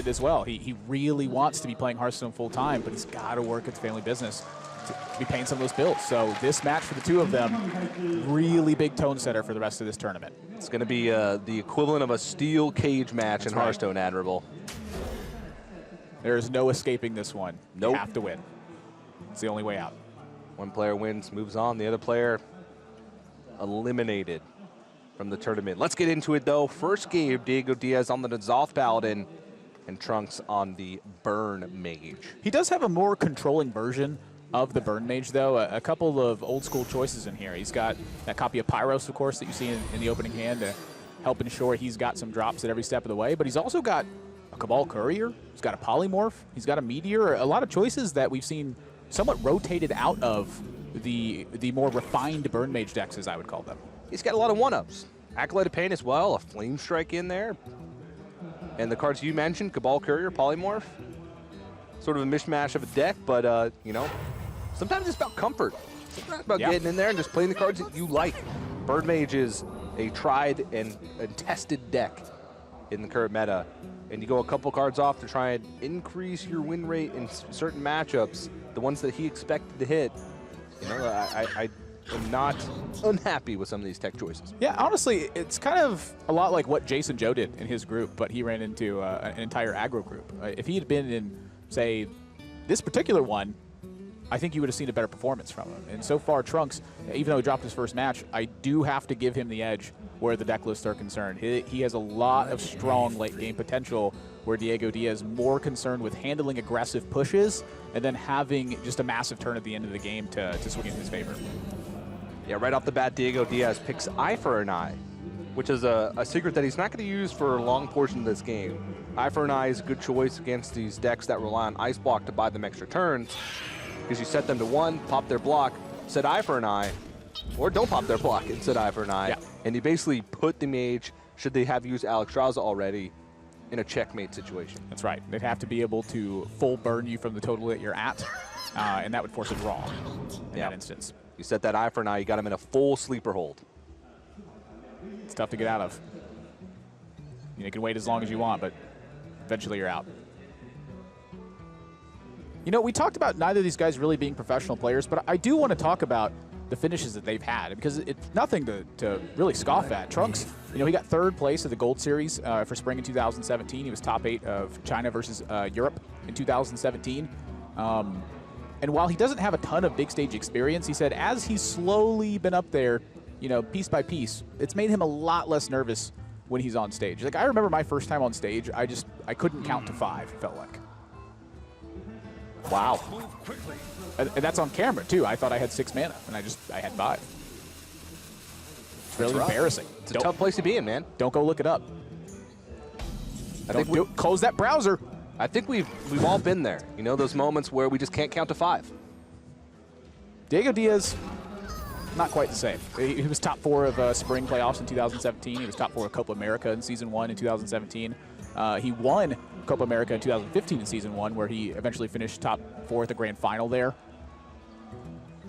it as well. He really wants to be playing Hearthstone full time, but he's got to work at the family business to be paying some of those bills. So this match for the two of them, really big tone setter for the rest of this tournament. It's going to be the equivalent of a steel cage match in Hearthstone, Admirable. There is no escaping this one. Nope. You have to win. It's the only way out. One player wins, moves on. The other player eliminated from the tournament. Let's get into it, though. First game, DiegoDias on the N'Zoth Paladin and Trunks on the Burn Mage. He does have a more controlling version of the Burn Mage, though. A couple of old-school choices in here. He's got that copy of Pyros, of course, that you see in the opening hand to help ensure he's got some drops at every step of the way. But he's also got a Cabal Courier. He's got a Polymorph. He's got a Meteor. A lot of choices that we've seen somewhat rotated out of the more refined Burn Mage decks, as I would call them. He's got a lot of one-ups. Acolyte of Pain as well, a Flame Strike in there. And the cards you mentioned, Cabal Courier, Polymorph. Sort of a mishmash of a deck, but, you know, sometimes it's about comfort. Sometimes it's about getting in there and just playing the cards that you like. Burn Mage is a tried and tested deck in the current meta. And you go a couple cards off to try and increase your win rate in certain matchups, the ones that he expected to hit. You know, I am not unhappy with some of these tech choices. Yeah, honestly, it's kind of a lot like what Jason Joe did in his group, but he ran into an entire aggro group. If he had been in, say, this particular one, I think you would have seen a better performance from him. And so far, Trunks, even though he dropped his first match, I do have to give him the edge where the deck lists are concerned. He has a lot of strong late-game potential where DiegoDias is more concerned with handling aggressive pushes and then having just a massive turn at the end of the game to swing in his favor. Yeah, right off the bat, DiegoDias picks Eye for an Eye, which is a secret that he's not going to use for a long portion of this game. Eye for an Eye is a good choice against these decks that rely on Ice Block to buy them extra turns, because you set them to 1, pop their block, set Eye for an Eye, or don't pop their block and set Eye for an Eye, and you basically put the mage, should they have used Alexstrasza already, in a checkmate situation. That's right. They'd have to be able to full burn you from the total that you're at, and that would force a draw in that instance. You set that Eye for an Eye, you got him in a full sleeper hold. It's tough to get out of. You can wait as long as you want, but eventually you're out. You know, we talked about neither of these guys really being professional players, but I do want to talk about the finishes that they've had, because it's nothing to really scoff at. Trunks, you know, he got 3rd place at the Gold Series for Spring in 2017. He was top 8 of China versus Europe in 2017. And while he doesn't have a ton of big stage experience, he said as he's slowly been up there, you know, piece by piece, it's made him a lot less nervous when he's on stage. Like, I remember my first time on stage, I couldn't count to 5, felt like. Wow. And that's on camera, too. I thought I had 6 mana, and I had 5. It's really embarrassing. It's a tough place to be in, man. Don't go look it up. Close that browser. I think we've all been there. You know, those moments where we just can't count to 5. DiegoDias, not quite the same. He was top 4 of spring playoffs in 2017. He was top 4 of Copa America in Season 1 in 2017. He won Copa America in 2015 in Season 1, where he eventually finished top 4 at the Grand Final there.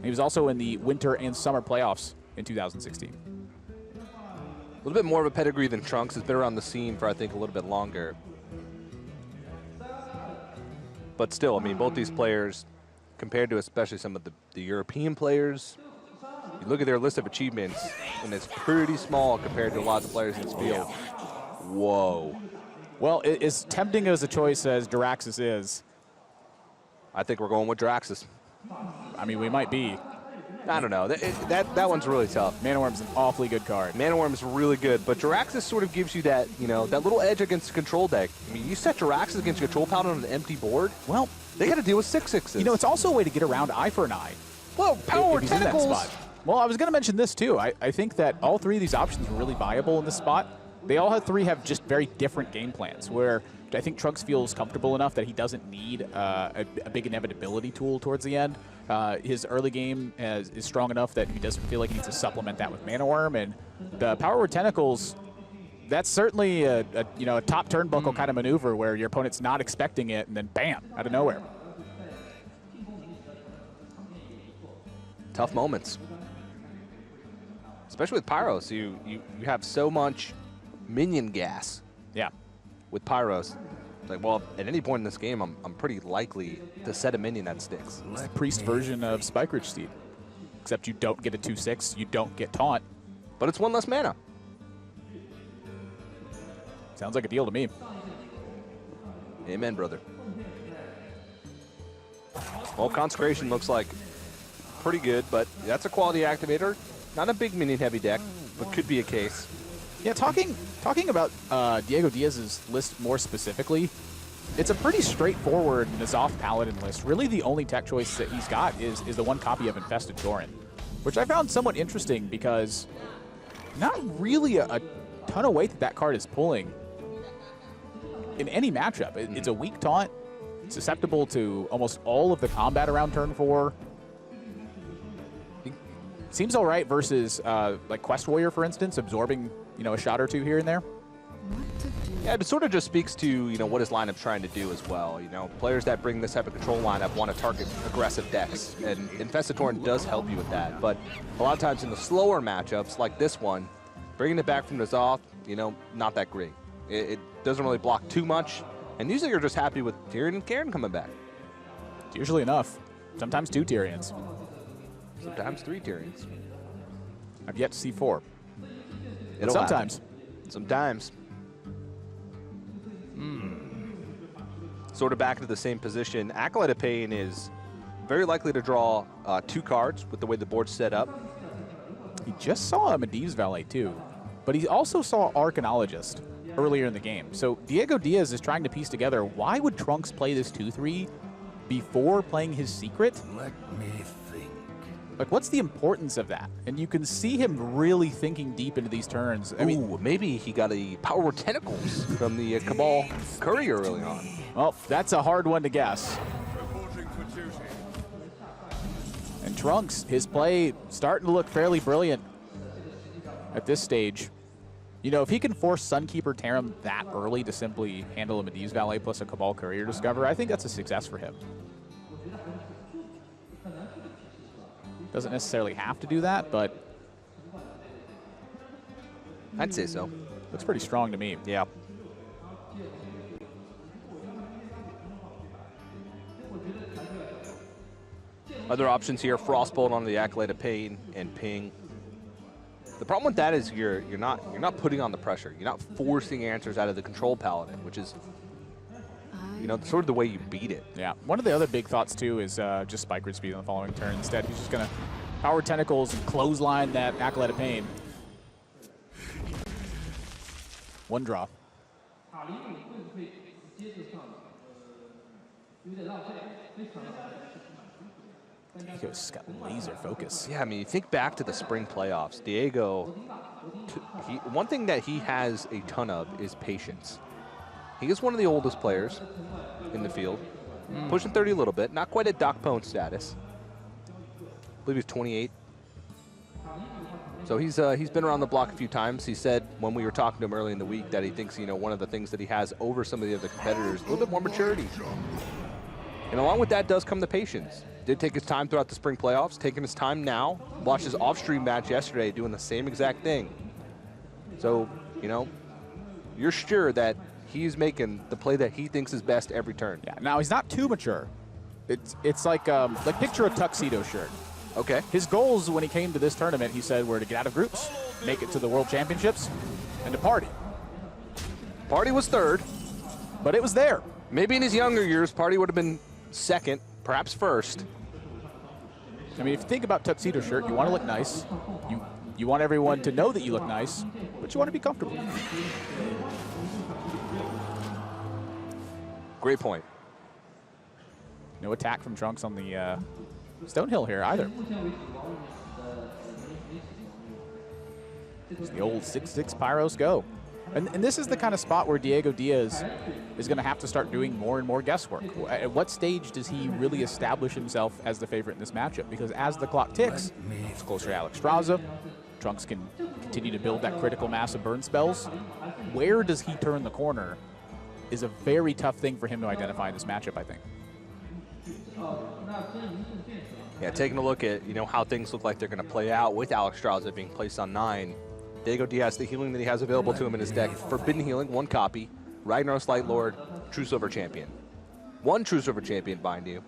He was also in the Winter and Summer playoffs in 2016. A little bit more of a pedigree than Trunks. Has been around the scene for, I think, a little bit longer. But still, I mean, both these players, compared to especially some of the European players, you look at their list of achievements, and it's pretty small compared to a lot of the players in this field. Whoa. Well, as tempting as a choice as Diraxis is, I think we're going with Diraxis. I mean, we might be. I don't know. That one's really tough. Mana Wyrm's an awfully good card. Mana Wyrm's really good, but Diraxis sort of gives you that, you know, that little edge against the control deck. I mean, you set Diraxis against your Control Paladin on an empty board, well, they got to deal with 6/6s. You know, it's also a way to get around Eye for an Eye. Well, Power if he's in that Tentacles. spot. Well, I was going to mention this, too. I think that all 3 of these options are really viable in this spot. They all have 3 have just very different game plans, where I think Trunks feels comfortable enough that he doesn't need a big inevitability tool towards the end. His early game is strong enough that he doesn't feel like he needs to supplement that with Mana Wyrm. And the Power Word Tentacles, that's certainly a top turnbuckle kind of maneuver where your opponent's not expecting it, and then bam, out of nowhere. Tough moments. Especially with Pyros, you have so much minion gas. Yeah. With Pyros. It's like, well, at any point in this game, I'm pretty likely to set a minion that sticks. It's the priest version of Spike Ridge Steed. Except you don't get a 2/6, you don't get taunt. But it's 1 less mana. Sounds like a deal to me. Amen, brother. Well, Consecration looks like pretty good, but that's a quality activator. Not a big minion-heavy deck, but could be a case. Yeah, talking about DiegoDias' list more specifically, it's a pretty straightforward N'Zoth Paladin list. Really, the only tech choice that he's got is the one copy of Infested Doran, which I found somewhat interesting because not really a ton of weight that card is pulling in any matchup. It's a weak taunt, susceptible to almost all of the combat around turn 4. Seems all right versus like Quest Warrior, for instance, absorbing a shot or two here and there. Yeah, it sort of just speaks to what his lineup's trying to do as well. Players that bring this type of control lineup want to target aggressive decks, and Infested Doran does help you with that. But a lot of times in the slower matchups like this one, bringing it back from N'Zoth, not that great. It doesn't really block too much, and usually you're just happy with Tyrion and Garen coming back. It's usually enough. Sometimes 2 Tyrions. Sometimes 3 Tyrions. I've yet to see 4. It'll sometimes. Happen. Sometimes. Sort of back to the same position. Acolyte of Pain is very likely to draw 2 cards with the way the board's set up. He just saw a Medivh's Valet too, but he also saw Arcanologist earlier in the game. So DiegoDias is trying to piece together, why would Trunks play this 2/3 before playing his secret? Let me think. Like, what's the importance of that? And you can see him really thinking deep into these turns. I mean, maybe he got a Power of Tentacles from the Cabal Courier early on. Well, that's a hard one to guess. And Trunks, his play starting to look fairly brilliant at this stage. If he can force Sunkeeper Tarim that early to simply handle a Medivh's Valet plus a Cabal Courier Discover, I think that's a success for him. Doesn't necessarily have to do that, but I'd say so. Looks pretty strong to me. Yeah. Other options here: Frostbolt on the Acolyte of Pain and Ping. The problem with that is you're not putting on the pressure. You're not forcing answers out of the Control Paladin, which is sort of the way you beat it. Yeah. One of the other big thoughts too is just Spike Ridge Speed on the following turn. Instead, he's just gonna Power Tentacles and clothesline that Acolyte of Pain. 1 draw. Diego's got laser focus. Yeah, I mean, you think back to the spring playoffs. Diego, one thing that he has a ton of is patience. He is one of the oldest players in the field, pushing 30 a little bit, not quite at Doc Pone status. I believe he's 28. So he's been around the block a few times. He said when we were talking to him early in the week that he thinks one of the things that he has over some of the other competitors a little bit more maturity. And along with that does come the patience. Did take his time throughout the spring playoffs, taking his time now. Watched his off-stream match yesterday doing the same exact thing. So, you're sure that he's making the play that he thinks is best every turn. Yeah. Now he's not too mature. It's like picture a tuxedo shirt. Okay. His goals when he came to this tournament, he said, were to get out of groups, make it to the World Championships, and to party. Party was 3rd. But it was there. Maybe in his younger years, Party would have been 2nd, perhaps 1st. I mean, if you think about tuxedo shirt, you want to look nice. You want everyone to know that you look nice, but you want to be comfortable. Great point. No attack from Trunks on the Stonehill here either. It's the old 6/6 Pyros go. And this is the kind of spot where DiegoDias is going to have to start doing more and more guesswork. At what stage does he really establish himself as the favorite in this matchup? Because as the clock ticks, it's closer to Alexstrasza. Trunks can continue to build that critical mass of burn spells. Where does he turn the corner is a very tough thing for him to identify in this matchup, I think. Yeah, taking a look at how things look like they're going to play out with Alexstrasza being placed on 9. DiegoDias, the healing that he has available to him in his deck, Forbidden Healing, 1 copy. Ragnaros Lightlord, True Silver Champion. One True Silver Champion, mind you.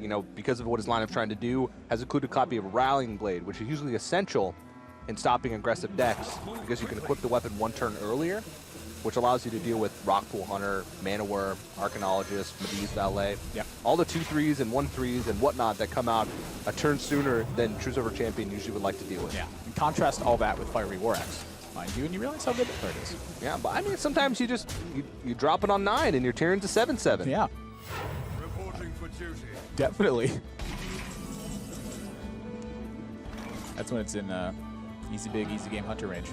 You know, because of what his lineup's trying to do, has included a copy of Rallying Blade, which is usually essential in stopping aggressive decks because you can equip the weapon one turn earlier, which allows you to deal with Rockpool Hunter, Mana Worm, Arcanologist, Medivh Valet. Yeah. All the 2/3s and 1/3s and whatnot that come out a turn sooner than True Silver Champion usually would like to deal with. Yeah. And contrast all that with Fiery War Axe, mind you, and you realize how good that card is. Yeah, but I mean, sometimes you just, you drop it on 9 and you're tearing to 7/7. Yeah. Reporting for duty. Definitely. That's when it's in easy big, easy game hunter range.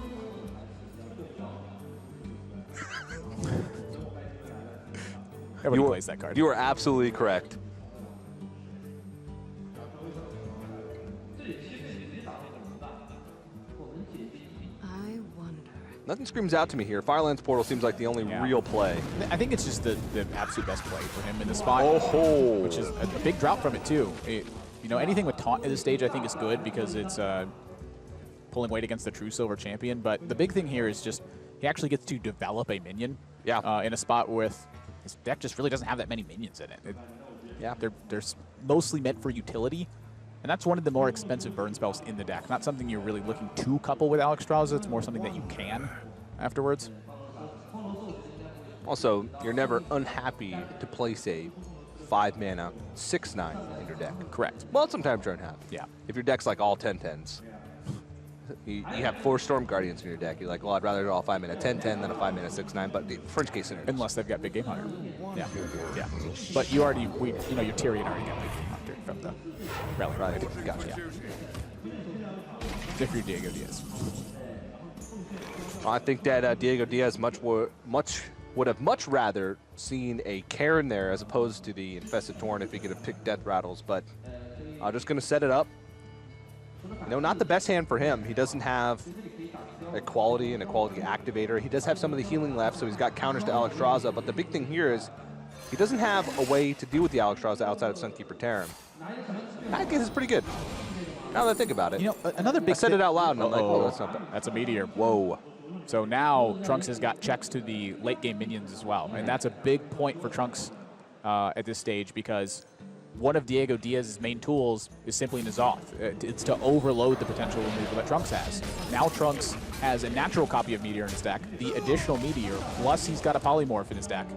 Everybody plays that card. You are absolutely correct. I wonder. Nothing screams out to me here. Firelands Portal seems like the only real play. I think it's just the absolute best play for him in the spot, Oh, which is a big drop from it too. You know, anything with taunt at this stage I think is good because it's pulling weight against the True Silver Champion. But the big thing here is just he actually gets to develop a minion. Yeah. In a spot with his deck just really doesn't have that many minions in it. Yeah. They're mostly meant for utility. And that's one of the more expensive burn spells in the deck. Not something you're really looking to couple with Alexstrasza. It's more something that you can afterwards. Also, you're never unhappy to place a 5-mana 6/9 in your deck. Correct. Well, sometimes you're unhappy. Yeah. If your deck's like all 10/10s. You have 4 Storm Guardians in your deck. You're like, well, I'd rather draw a 5-mana 10/10 than a 5-mana 6/9, but the French case scenario. Unless they've got Big Game Hunter. Yeah. Yeah. But you already, you know, your Tyrion already got Big Game Hunter from the Rally. Right, gotcha. Yeah. If you're DiegoDias. I think that DiegoDias would have much rather seen a Karen there as opposed to the Infested Torn if he could have picked Death Rattles, but I'm just going to set it up. You know, not the best hand for him. He doesn't have a quality activator. He does have some of the healing left, so he's got counters to Alexstrasza, but the big thing here is he doesn't have a way to deal with the Alexstrasza outside of Sunkeeper Terran. I guess it's pretty good. Now that I think about it. You know, another big I said it out loud, and I'm like, Uh-oh. oh, that's not bad. That's a meteor. Whoa. So now Trunks has got checks to the late game minions as well. And that's a big point for Trunks at this stage because one of DiegoDias' main tools is simply N'Zoth. It's to overload the potential removal that Trunks has. Now Trunks has a natural copy of Meteor in his deck, the additional Meteor, plus he's got a Polymorph in his deck.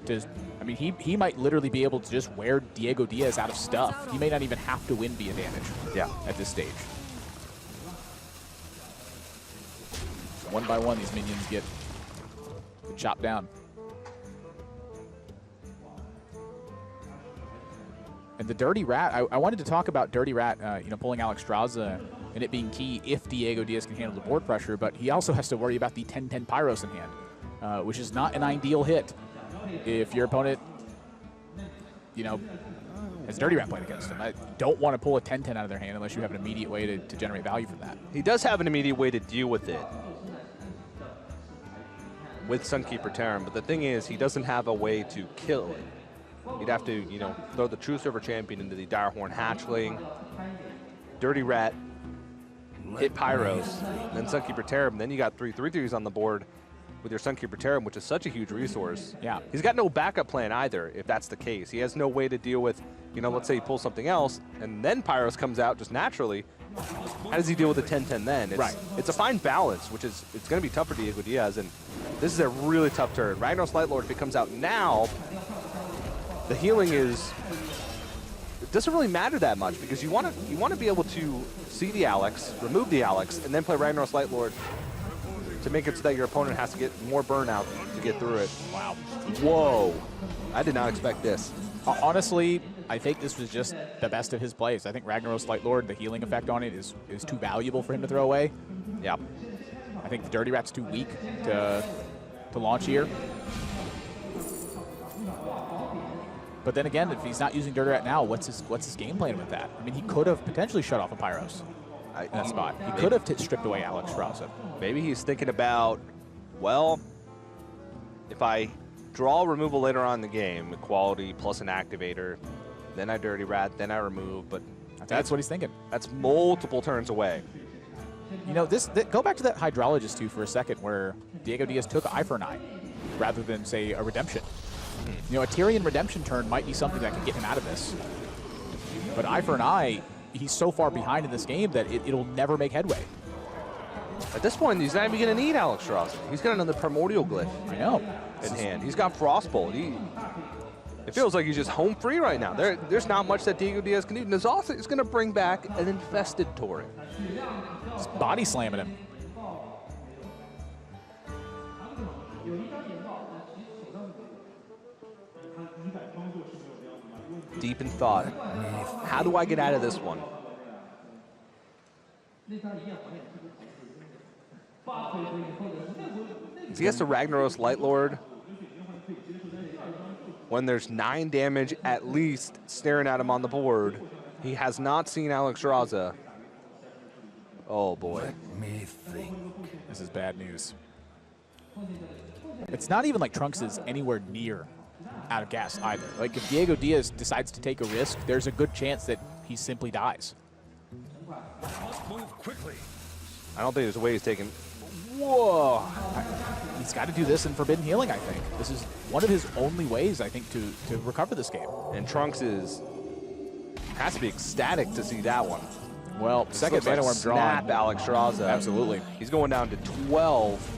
I mean, he might literally be able to just wear DiegoDias out of stuff. He may not even have to win via damage at this stage. One by one, these minions get chopped down. And the Dirty Rat, I wanted to talk about Dirty Rat, you know, pulling Alexstrasza and it being key if DiegoDias can handle the board pressure, but he also has to worry about the 10/10 Pyros in hand, which is not an ideal hit if your opponent, you know, has Dirty Rat playing against him. I don't want to pull a 10/10 out of their hand unless you have an immediate way to generate value from that. He does have an immediate way to deal with it with Sunkeeper Terran, but the thing is, he doesn't have a way to kill it. You'd have to, you know, throw the True Silver Champion into the Direhorn Hatchling, Dirty Rat, hit Pyros, then Sunkeeper Terran, then you got 3/3s on the board with your Sunkeeper Terran, which is such a huge resource. Yeah. He's got no backup plan either, if that's the case. He has no way to deal with, you know, let's say he pulls something else, and then Pyros comes out just naturally. How does he deal with the 10/10 then? It's a fine balance, which is, it's going to be tough for DiegoDias, and this is a really tough turn. Ragnaros Lightlord, if he comes out now, the healing is, it doesn't really matter that much because you want to be able to see the Alex, remove the Alex, and then play Ragnaros Lightlord to make it so that your opponent has to get more burnout to get through it. Wow. Whoa. I did not expect this. Honestly, I think this was just the best of his plays. I think Ragnaros Lightlord, the healing effect on it is too valuable for him to throw away. Yeah. I think the Dirty Rat's too weak to launch here. But then again, if he's not using Dirty Rat now, what's his game plan with that? I mean, he could have potentially shut off a Pyros in that spot. He could have stripped away Alexstrasza. Maybe he's thinking about, well, if I draw removal later on in the game, equality plus an activator, then I Dirty Rat, then I remove, but I think that's what he's thinking. That's multiple turns away. You know, go back to that Hydrologist too for a second, where DiegoDias took Eye for an Eye. rather than, say, a redemption. You know, a Tyrion redemption turn might be something that can get him out of this. But eye for an eye, he's so far behind in this game that it'll never make headway. At this point, he's not even going to need Alexstrasza. He's got another Primordial Glyph I know. in hand. He's got Frostbolt. It feels like he's just home free right now. There's not much that DiegoDias can do. N'Zoth is going to bring back an Infested Tauren. Just body slamming him. Deep in thought. How do I get out of this one? He gets the Ragnaros Lightlord when there's 9 damage at least staring at him on the board. He has not seen Alexstrasza. Oh boy. Let me think. This is bad news. It's not even like Trunks is anywhere near out of gas either. Like, if DiegoDias decides to take a risk, there's a good chance that he simply dies. Move quickly. I don't think there's a way he's taking. Whoa. He's got to do this in Forbidden Healing, I think. This is one of his only ways, I think, to recover this game. And Trunks has to be ecstatic to see that one. Well, second Mana Worm drawn. Snap Alexstrasza. Absolutely. He's going down to 12.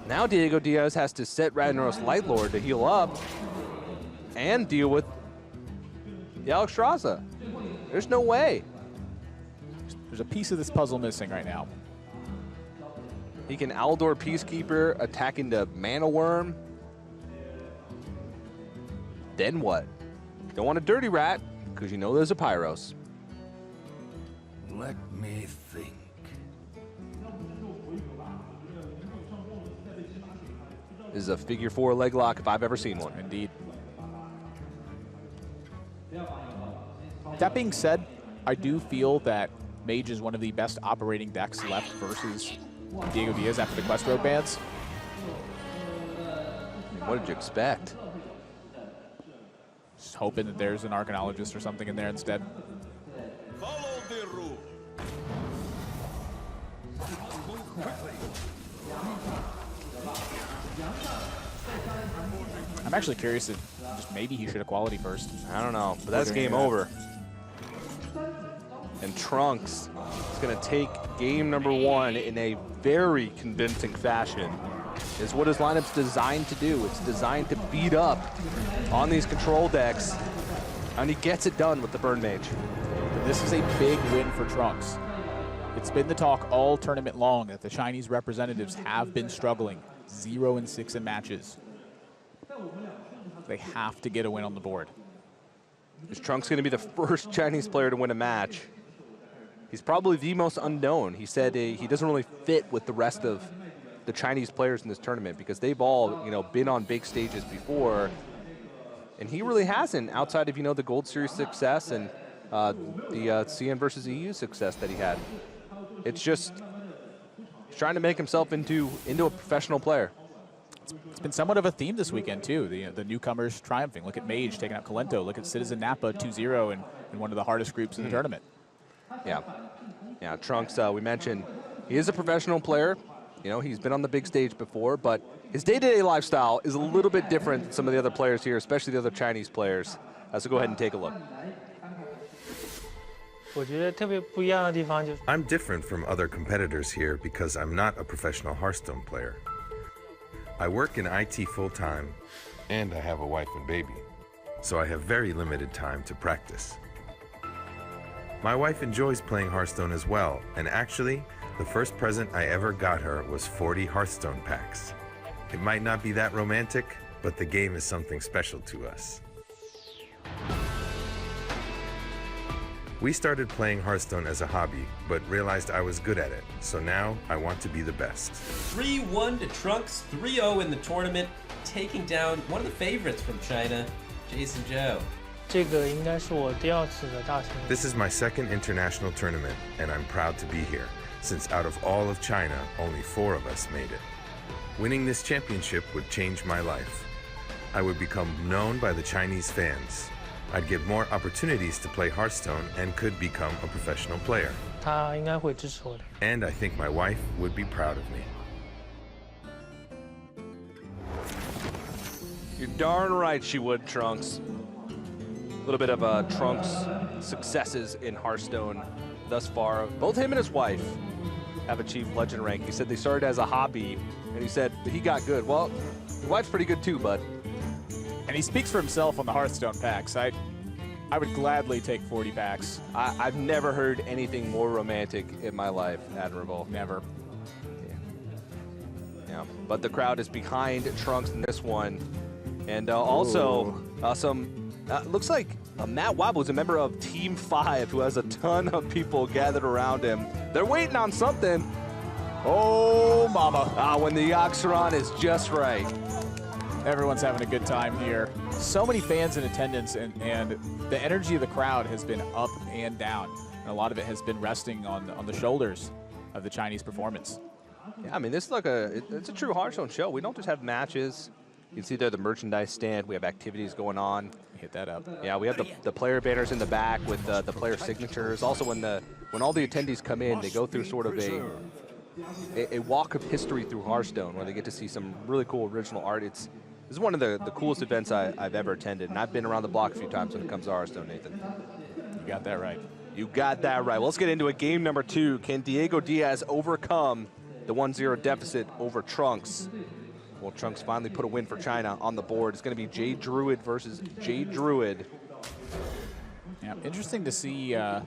Now DiegoDias has to set Ragnaros Lightlord to heal up and deal with the Alexstrasza. There's no way. There's a piece of this puzzle missing right now. He can Aldor Peacekeeper attacking the Mana Worm. Then what? Don't want a Dirty Rat, because you know there's a Pyros. Let me think. This is a figure 4 leg lock if I've ever seen one. Indeed. That being said, I do feel that Mage is one of the best operating decks left versus DiegoDias after the Quest Road bans. What did you expect? Just hoping that there's an Arcanologist or something in there instead. Follow the rule. Move quickly. I'm actually curious if just maybe he should have quality first. I don't know, but that's game over. And Trunks is going to take game number 1 in a very convincing fashion. Is what his lineup's designed to do. It's designed to beat up on these control decks, and he gets it done with the Burn Mage. This is a big win for Trunks. It's been the talk all tournament long that the Chinese representatives have been struggling. 0-6 in matches. They have to get a win on the board. Is Trunks going to be the first Chinese player to win a match? He's probably the most unknown. He said he doesn't really fit with the rest of the Chinese players in this tournament because they've all, been on big stages before, and he really hasn't outside of, the Gold Series success and the CN versus EU success that he had. It's just he's trying to make himself into a professional player. It's been somewhat of a theme this weekend, too. The newcomers triumphing. Look at Mage taking out Kalento. Look at Citizen Napa 2-0 in one of the hardest groups in the tournament. Yeah, Trunks, we mentioned, he is a professional player. He's been on the big stage before, but his day-to-day lifestyle is a little bit different than some of the other players here, especially the other Chinese players. So go ahead and take a look. I'm different from other competitors here because I'm not a professional Hearthstone player. I work in IT full-time, and I have a wife and baby, so I have very limited time to practice. My wife enjoys playing Hearthstone as well, and actually, the first present I ever got her was 40 Hearthstone packs. It might not be that romantic, but the game is something special to us. We started playing Hearthstone as a hobby, but realized I was good at it, so now I want to be the best. 3-1 to Trunks, 3-0 in the tournament, taking down one of the favorites from China, Jason Zhou. This is my second international tournament, and I'm proud to be here, since out of all of China, only 4 of us made it. Winning this championship would change my life. I would become known by the Chinese fans. I'd get more opportunities to play Hearthstone and could become a professional player. And I think my wife would be proud of me. You're darn right she would, Trunks. A little bit of Trunks' successes in Hearthstone thus far. Both him and his wife have achieved legend rank. He said they started as a hobby, and he said he got good. Well, your wife's pretty good too, bud. And he speaks for himself on the Hearthstone packs. I would gladly take 40 packs. I've never heard anything more romantic in my life, Admirable. Never. Yeah, but the crowd is behind Trunks in this one. And also, looks like Matt Wabble is a member of Team 5 who has a ton of people gathered around him. They're waiting on something. Oh, mama. When the yogg-saron is just right. Everyone's having a good time here. So many fans in attendance, and the energy of the crowd has been up and down. And a lot of it has been resting on the shoulders of the Chinese performance. Yeah, I mean, this is like it's a true Hearthstone show. We don't just have matches. You can see there the merchandise stand. We have activities going on. Hit that up. Yeah, we have the player banners in the back with the player signatures. Also, when all the attendees come in, they go through sort of a walk of history through Hearthstone, where they get to see some really cool original art. This is one of the coolest events I've ever attended, and I've been around the block a few times when it comes to Hearthstone, Nathan. You got that right. You got that right. Well, let's get into it. Game number 2. Can DiegoDias overcome the 1-0 deficit over Trunks? Well, Trunks finally put a win for China on the board. It's going to be Jade Druid versus Jade Druid. Yeah, interesting to see how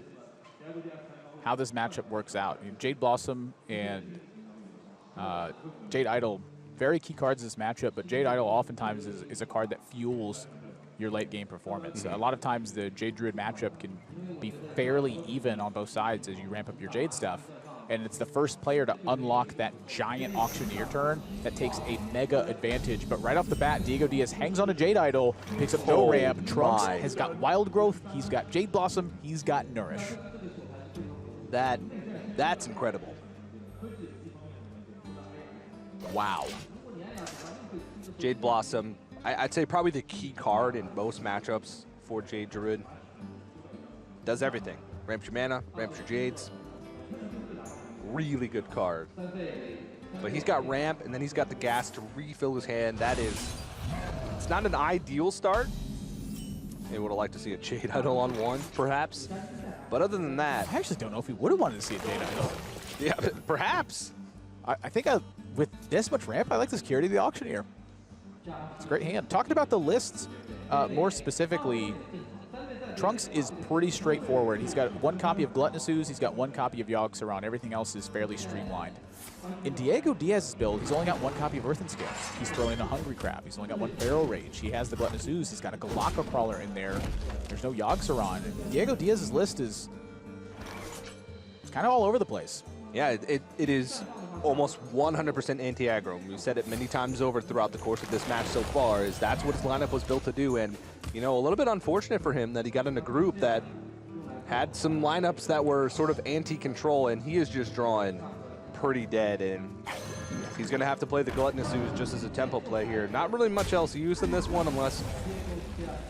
this matchup works out. Jade Blossom and Jade Idol, very key cards in this matchup, but Jade Idol oftentimes is a card that fuels your late game performance. A lot of times the Jade Druid matchup can be fairly even on both sides as you ramp up your Jade stuff. And it's the first player to unlock that giant auctioneer turn that takes a mega advantage. But right off the bat, DiegoDias hangs on a Jade Idol, picks up no ramp. Trunks has got Wild Growth, he's got Jade Blossom, he's got Nourish. That's incredible. Wow. Jade Blossom, I'd say probably the key card in most matchups for Jade Druid. Does everything. Ramps your mana, ramps your Jades. Really good card. But he's got ramp, and then he's got the gas to refill his hand. It's not an ideal start. Maybe would have liked to see a Jade Idol on 1, perhaps. But other than that, I actually don't know if we would have wanted to see a Jade Idol. Yeah, perhaps. I think with this much ramp, I like the security of the auctioneer. It's a great hand. Talking about the lists more specifically, Trunks is pretty straightforward. He's got 1 copy of Gluttonous Ooze, he's got 1 copy of yogg-saron. Everything else is fairly streamlined. In DiegoDias' build, he's only got 1 copy of Earthen Scale. He's throwing in a Hungry Crab. He's only got 1 Barrel Rage. He has the Gluttonous Ooze. He's got a Galaka Crawler in there. There's no yogg-saron. DiegoDias' list is kind of all over the place. Yeah, it is almost 100% anti-aggro. We've said it many times over throughout the course of this match so far, is that's what his lineup was built to do. And, you know, a little bit unfortunate for him that he got in a group that had some lineups that were sort of anti-control, and he is just drawing pretty dead. And he's going to have to play the Gluttonous Ooze just as a tempo play here. Not really much else used in this one unless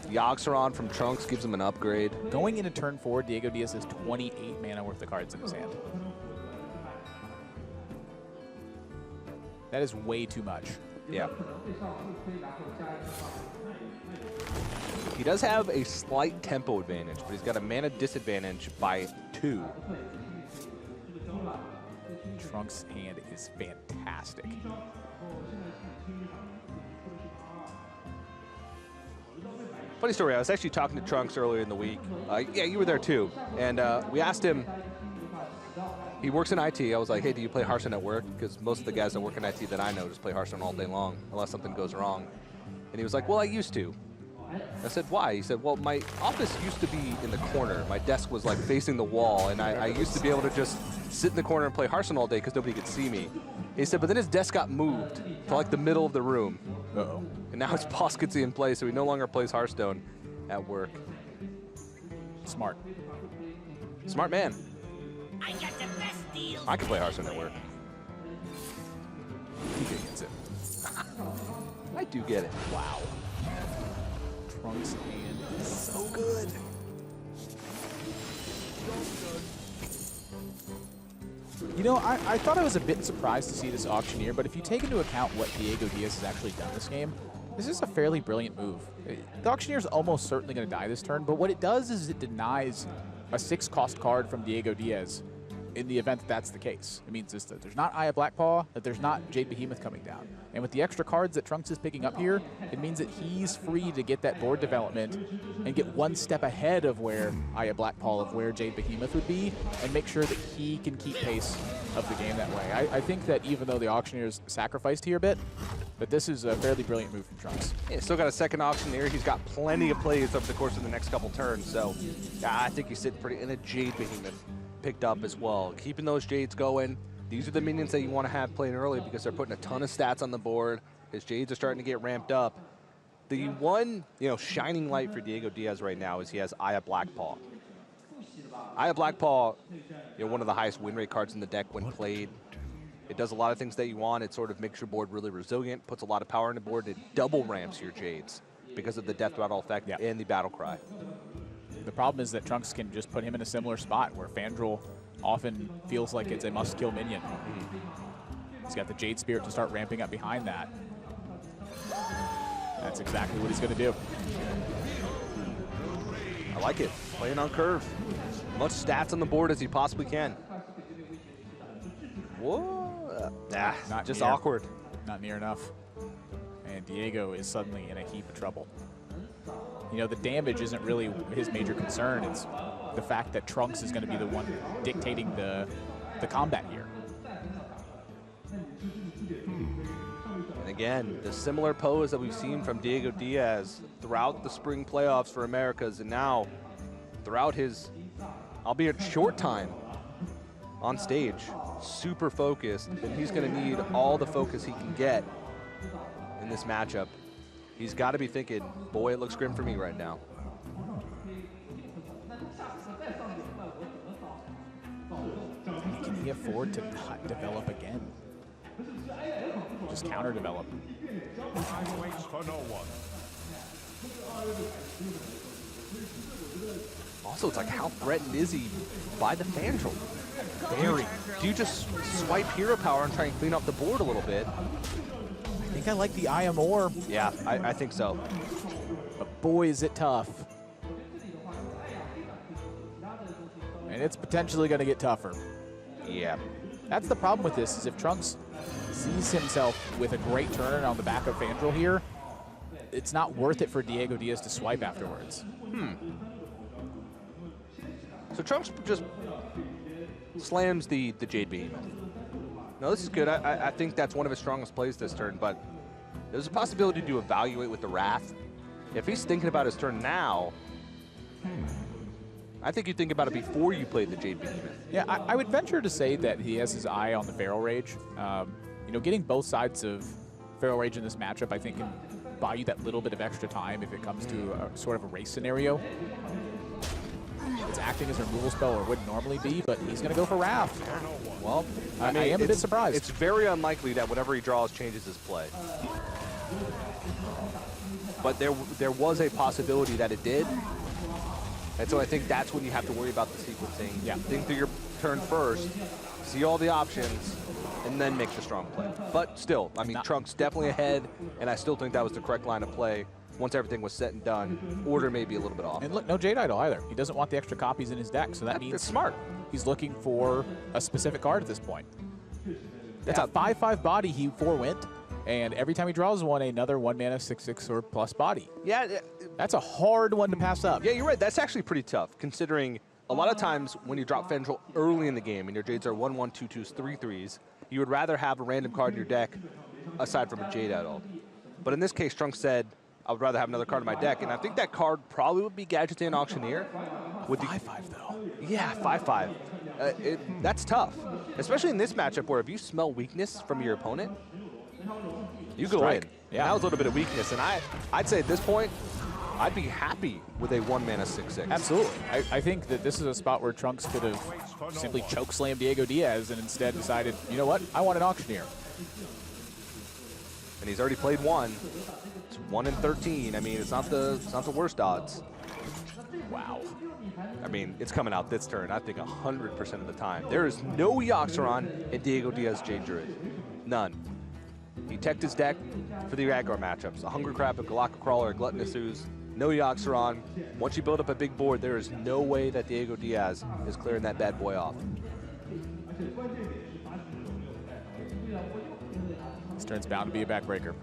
yogg-saron from Trunks gives him an upgrade. Going into turn 4, DiegoDias has 28 mana worth of cards in his hand. That is way too much. Yeah. He does have a slight tempo advantage, but he's got a mana disadvantage by 2. Trunks' hand is fantastic. Funny story, I was actually talking to Trunks earlier in the week. Yeah, you were there too. And we asked him, he works in IT. I was like, hey, do you play Hearthstone at work? Because most of the guys that work in IT that I know just play Hearthstone all day long, unless something goes wrong. And he was like, well, I used to. I said, why? He said, well, my office used to be in the corner. My desk was like facing the wall, and I used to be able to just sit in the corner and play Hearthstone all day because nobody could see me. He said, but then his desk got moved to like the middle of the room. Uh-oh. And now his boss gets in place, so he no longer plays Hearthstone at work. Smart. Smart man. I can play Hearthstone at work. TJ gets it. I do get it. Wow. Trunks' hand is so good. You know, I thought I was a bit surprised to see this auctioneer, but if you take into account what DiegoDias has actually done this game This is a fairly brilliant move. The Auctioneer's almost certainly going to die this turn, but what it does is it denies a 6-cost card from DiegoDias in the event that that's the case. It means that there's not Eye of Blackpaw, that there's not Jade Behemoth coming down. And with the extra cards that Trunks is picking up here, it means that he's free to get that board development and get one step ahead of where Eye of Blackpaw, of where Jade Behemoth would be, and make sure that he can keep pace of the game that way. I think that even though the Auctioneer's sacrificed here a bit, that this is a fairly brilliant move from Trunks. Yeah, still got a second Auctioneer. He's got plenty of plays over the course of the next couple turns, so yeah, I think he's sitting pretty in a Jade Behemoth picked up as well. Keeping those Jades going. These are the minions that you want to have playing early because they're putting a ton of stats on the board. His Jades are starting to get ramped up. The one, shining light for DiegoDias right now is he has Eye of Blackpaw. Eye of Blackpaw, one of the highest win rate cards in the deck when played. It does a lot of things that you want. It sort of makes your board really resilient, puts a lot of power in the board. It double ramps your Jades because of the Death Rattle effect and the Battle Cry. The problem is that Trunks can just put him in a similar spot where Fandral often feels like it's a must-kill minion. He's got the Jade Spirit to start ramping up behind that. That's exactly what he's going to do. I like it. Playing on curve. Much stats on the board as he possibly can. Whoa. Not just near. awkward. Not near enough. And Diego is suddenly in a heap of trouble. The damage isn't really his major concern. It's the fact that Trunks is going to be the one dictating the combat here. And again, the similar pose that we've seen from DiegoDias throughout the spring playoffs for Americas, and now throughout his, albeit short time on stage, super focused, and he's going to need all the focus he can get in this matchup. He's got to be thinking, boy, it looks grim for me right now. Can he afford to not develop again? Just counter-develop. Waits for no one. Also, it's like, how threatened is he by the Fandral? Very. Do you just swipe hero power and try and clean up the board a little bit? I think I like the Eye more. Yeah, I think so. But boy, is it tough. And it's potentially going to get tougher. Yeah. That's the problem with this, is if Trunks sees himself with a great turn on the back of Fandral here, it's not worth it for DiegoDias to swipe afterwards. So Trunks just slams the Jade Behemoth. No, this is good. I think that's one of his strongest plays this turn, but there's a possibility to evaluate with the Wrath. If he's thinking about his turn now, I think you think about it before you play the Jade Behemoth. Yeah, I would venture to say that he has his eye on the Feral Rage. Getting both sides of Feral Rage in this matchup, I think, can buy you that little bit of extra time if it comes to a sort of a race scenario. It's acting as a removal spell or wouldn't normally be, but he's going to go for Wrath. Well, I am a bit surprised. It's very unlikely that whatever he draws changes his play. But there was a possibility that it did. And so I think that's when you have to worry about the sequencing. Yeah. Think through your turn first, see all the options, and then make the strong play. But still, I mean, Trunks definitely ahead, and I still think that was the correct line of play. Once everything was set and done, order may be a little bit off. And look, no Jade Idol either. He doesn't want the extra copies in his deck, so that means it's smart. He's looking for a specific card at this point. That's a 5/5 body he forewent, and every time he draws one, another 1 mana 6/6 or plus body. Yeah, That's a hard one to pass up. yeah, you're right. That's actually pretty tough, considering a lot of times when you drop Fandral early in the game and your Jades are 1/1, 2/2s, 3/3s, you would rather have a random card in your deck aside from a Jade Idol. But in this case, Trunks said, I would rather have another card in my deck, and I think that card probably would be Gadgetzan Auctioneer. With 5/5 though. Yeah, 5/5. That's tough, especially in this matchup where if you smell weakness from your opponent, you go Strike. in. Yeah. That was a little bit of weakness, and I'd say at this point, I'd be happy with a 1 mana 6/6. Absolutely. I think that this is a spot where Trunks could have simply chokeslammed DiegoDias and instead decided, you know what, I want an Auctioneer. And he's already played one. It's 1 in 13. I mean, it's not the worst odds. Wow. I mean, it's coming out this turn, I think 100% of the time. There is no yogg-saron in DiegoDias Jade Druid. None. He teched his deck for the aggro matchups. A Hunger Crab, a Galactic Crawler, a Gluttonous Ooze, no yogg-saron. Once you build up a big board, there is no way that DiegoDias is clearing that bad boy off. This turn's bound to be a backbreaker.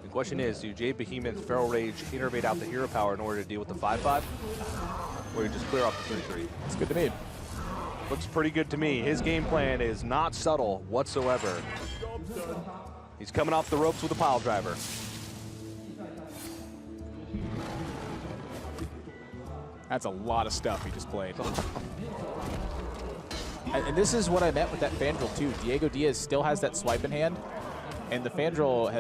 The question is, do Jade Behemoth, Feral Rage innervate out the hero power in order to deal with the 5/5? Or you just clear off the 3/3? It's good to me. Looks pretty good to me. His game plan is not subtle whatsoever. He's coming off the ropes with a pile driver. That's a lot of stuff he just played. And this is what I meant with that Fandral too. DiegoDias still has that swipe in hand, and the Fandral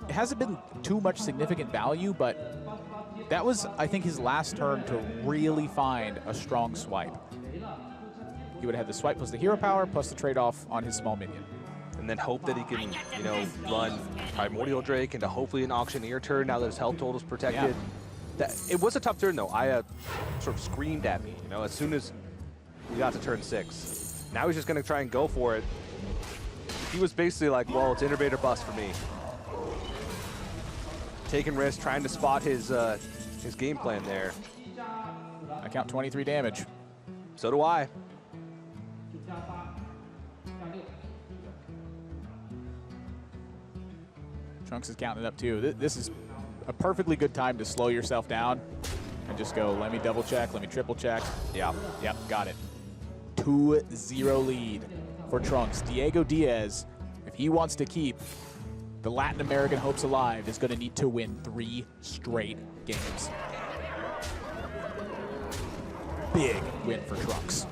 hasn't been too much significant value, but that was, I think, his last turn to really find a strong swipe. He would have had the swipe plus the hero power plus the trade-off on his small minion. And then hope that he can, you know, run Primordial Drake into hopefully an Auctioneer turn now that his health total is protected. Yeah. It was a tough turn though. Aya sort of screamed at me, you know, as soon as we got to turn 6. Now he's just gonna try and go for it. He was basically like, well, it's innervate or bust for me. Taking risks, trying to spot his game plan there. I count 23 damage. So do I. Trunks is counting it up too. This is a perfectly good time to slow yourself down and just go, let me double check, let me triple check. Yeah. Yep, got it. 2-0 lead for Trunks. DiegoDias, if he wants to keep the Latin American hopes alive, is going to need to win 3 straight games. Big win for Trunks.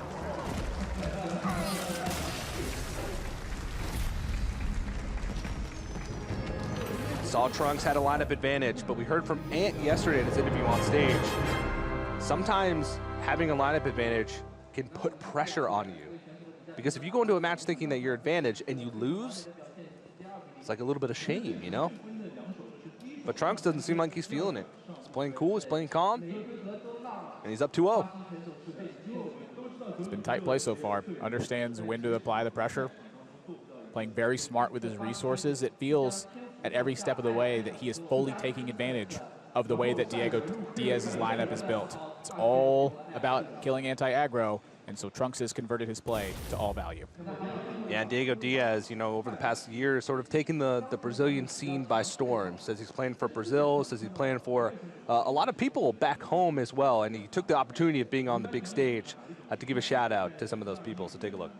Saw Trunks had a lineup advantage, but we heard from Ant yesterday in his interview on stage. Sometimes having a lineup advantage can put pressure on you. Because if you go into a match thinking that you're advantage and you lose, it's like a little bit of shame, you know? But Trunks doesn't seem like he's feeling it. He's playing cool, he's playing calm, and he's up 2-0. It's been tight play so far. Understands when to apply the pressure. Playing very smart with his resources. It feels at every step of the way that he is fully taking advantage of the way that DiegoDias' lineup is built. It's all about killing anti-aggro, and so Trunks has converted his play to all value. Yeah, and DiegoDias, you know, over the past year, sort of taken the Brazilian scene by storm. Says he's playing for Brazil, says he's playing for a lot of people back home as well, and he took the opportunity of being on the big stage to give a shout out to some of those people, so take a look.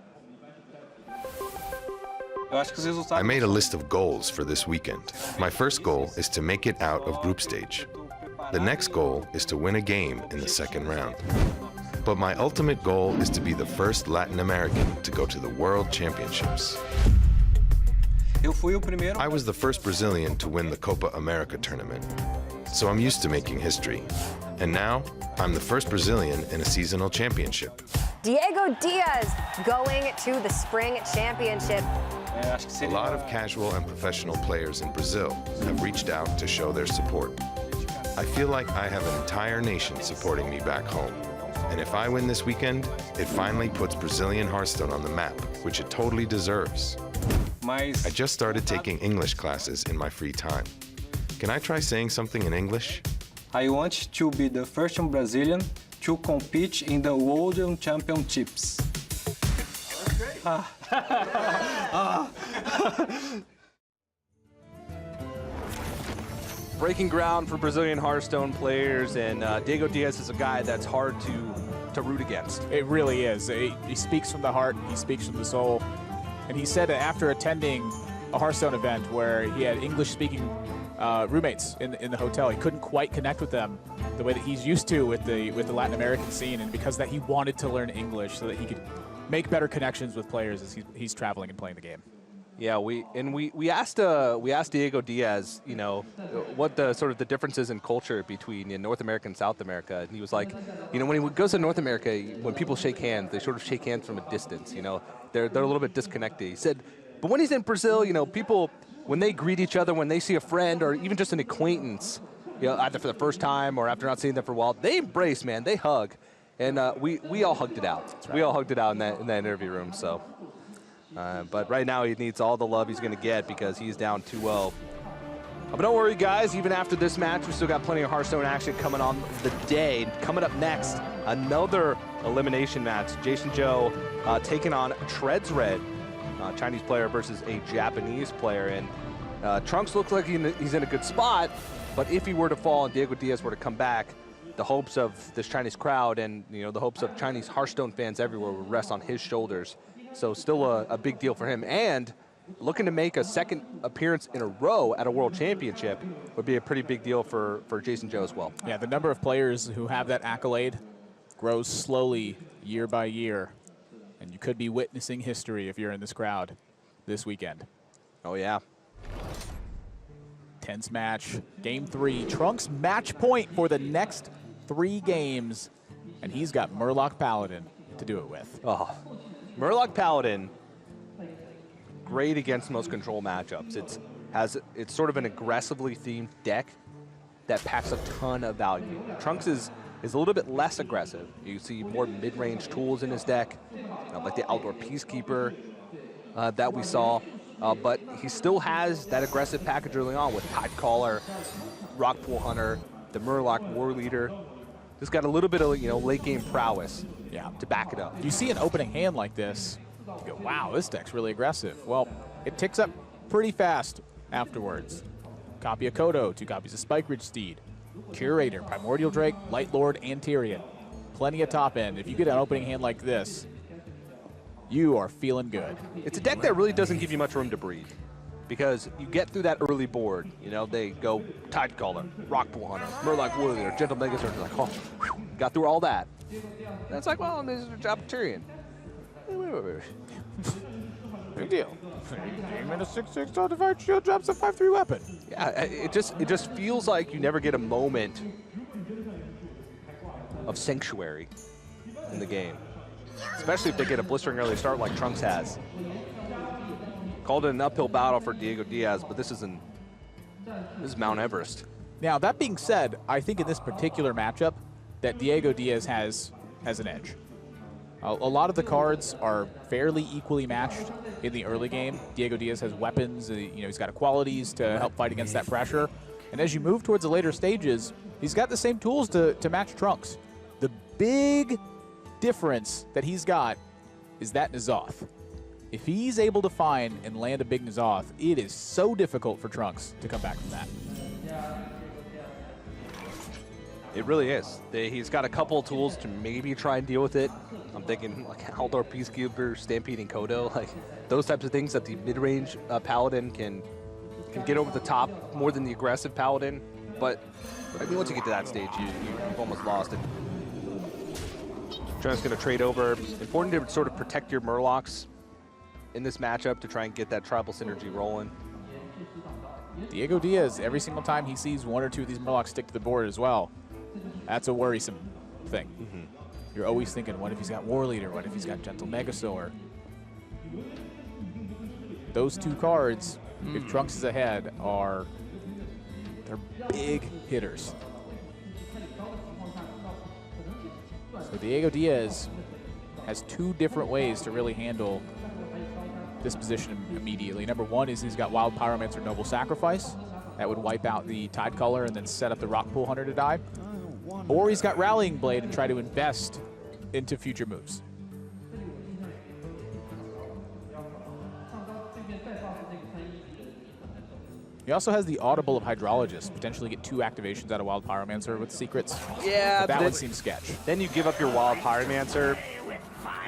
I made a list of goals for this weekend. My first goal is to make it out of group stage. The next goal is to win a game in the second round. But my ultimate goal is to be the first Latin American to go to the World Championships. I was the first Brazilian to win the Copa America tournament, so I'm used to making history. And now, I'm the first Brazilian in a seasonal championship. DiegoDias going to the Spring Championship. A lot of casual and professional players in Brazil have reached out to show their support. I feel like I have an entire nation supporting me back home. And if I win this weekend, it finally puts Brazilian Hearthstone on the map, which it totally deserves. I just started taking English classes in my free time. Can I try saying something in English? I want to be the first Brazilian to compete in the World Championships. Breaking ground for Brazilian Hearthstone players, and DiegoDias is a guy that's hard to root against. It really is. He speaks from the heart, he speaks from the soul. And he said that after attending a Hearthstone event where he had English-speaking roommates in the hotel, he couldn't quite connect with them the way that he's used to with the Latin American scene, and because that he wanted to learn English so that he could make better connections with players as he's traveling and playing the game. Yeah, we asked DiegoDias, you know, what the sort of the differences in culture between North America and South America, and he was like, you know, when he goes to North America, when people shake hands, they sort of shake hands from a distance. You know, they're a little bit disconnected. He said, but when he's in Brazil, you know, people when they greet each other, when they see a friend or even just an acquaintance, you know, either for the first time or after not seeing them for a while, they embrace, man. They hug. And we all hugged it out. Right. We all hugged it out in that interview room. So, but right now he needs all the love he's going to get because he's down 2-0. But don't worry, guys. Even after this match, we still got plenty of Hearthstone action coming on the day. Coming up next, another elimination match. Jason Joe taking on Treads Red, Chinese player versus a Japanese player. And Trunks looks like he's in a good spot, but if he were to fall and DiegoDias were to come back, the hopes of this Chinese crowd and the hopes of Chinese Hearthstone fans everywhere would rest on his shoulders. So still a big deal for him. And looking to make a second appearance in a row at a world championship would be a pretty big deal for Jason Joe as well. Yeah, the number of players who have that accolade grows slowly year by year. And you could be witnessing history if you're in this crowd this weekend. Oh, yeah. Tense match, game 3. Trunks match point for the next 3 games. And he's got Murloc Paladin to do it with. Oh, Murloc Paladin, great against most control matchups. It's sort of an aggressively themed deck that packs a ton of value. Trunks is a little bit less aggressive. You see more mid-range tools in his deck, like the Outdoor Peacekeeper that we saw. But he still has that aggressive package early on with Tidecaller, Rockpool Hunter, the Murloc War Leader. Just got a little bit of late game prowess to back it up. You see an opening hand like this, you go, wow, this deck's really aggressive. Well, it ticks up pretty fast afterwards. Copy of Kodo, 2 copies of Spike Ridge Steed, Curator, Primordial Drake, Light Lord, and Tyrion. Plenty of top end. If you get an opening hand like this, you are feeling good. It's a deck that really doesn't give you much room to breathe because you get through that early board. They go Tidecaller, Rockpool Hunter, Murloc War Leader, Gentle Megazord. Like, oh, got through all that. That's like, well, there's a job Tyrion. Wait. Big deal. Game in a 6/6 Divide Shield drops a 5/3 weapon. Yeah, it just feels like you never get a moment of sanctuary in the game. Especially if they get a blistering early start like Trunks has. Called it an uphill battle for DiegoDias, but this is Mount Everest. Now, that being said, I think in this particular matchup that DiegoDias has an edge. A lot of the cards are fairly equally matched in the early game. DiegoDias has weapons, he's got qualities to help fight against that pressure. And as you move towards the later stages, he's got the same tools to match Trunks. The big difference that he's got is that N'Zoth. If he's able to find and land a big N'Zoth, it is so difficult for Trunks to come back from that. It really is. He's got a couple of tools to maybe try and deal with it. I'm thinking like Outdoor Peacekeeper, Stampeding Kodo, like those types of things that the mid-range Paladin can get over the top more than the aggressive Paladin. But I mean, once you get to that stage, you've almost lost it. Trent's going to trade over. Important to sort of protect your Murlocs in this matchup to try and get that tribal synergy rolling. DiegoDias, every single time he sees 1 or 2 of these Murlocs stick to the board as well, that's a worrisome thing. Mm-hmm. You're always thinking, what if he's got War Leader? What if he's got Gentle Megazord? Those 2 cards, if Trunks is ahead, they're big hitters. So DiegoDias has 2 different ways to really handle this position immediately. Number 1 is he's got Wild Pyromancer Noble Sacrifice. That would wipe out the Tidecaller and then set up the Rockpool Hunter to die. Or he's got Rallying Blade and try to invest into future moves. He also has the Audible of Hydrologist, potentially get 2 activations out of Wild Pyromancer with secrets. Yeah, but that one seems sketch. Then you give up your Wild Pyromancer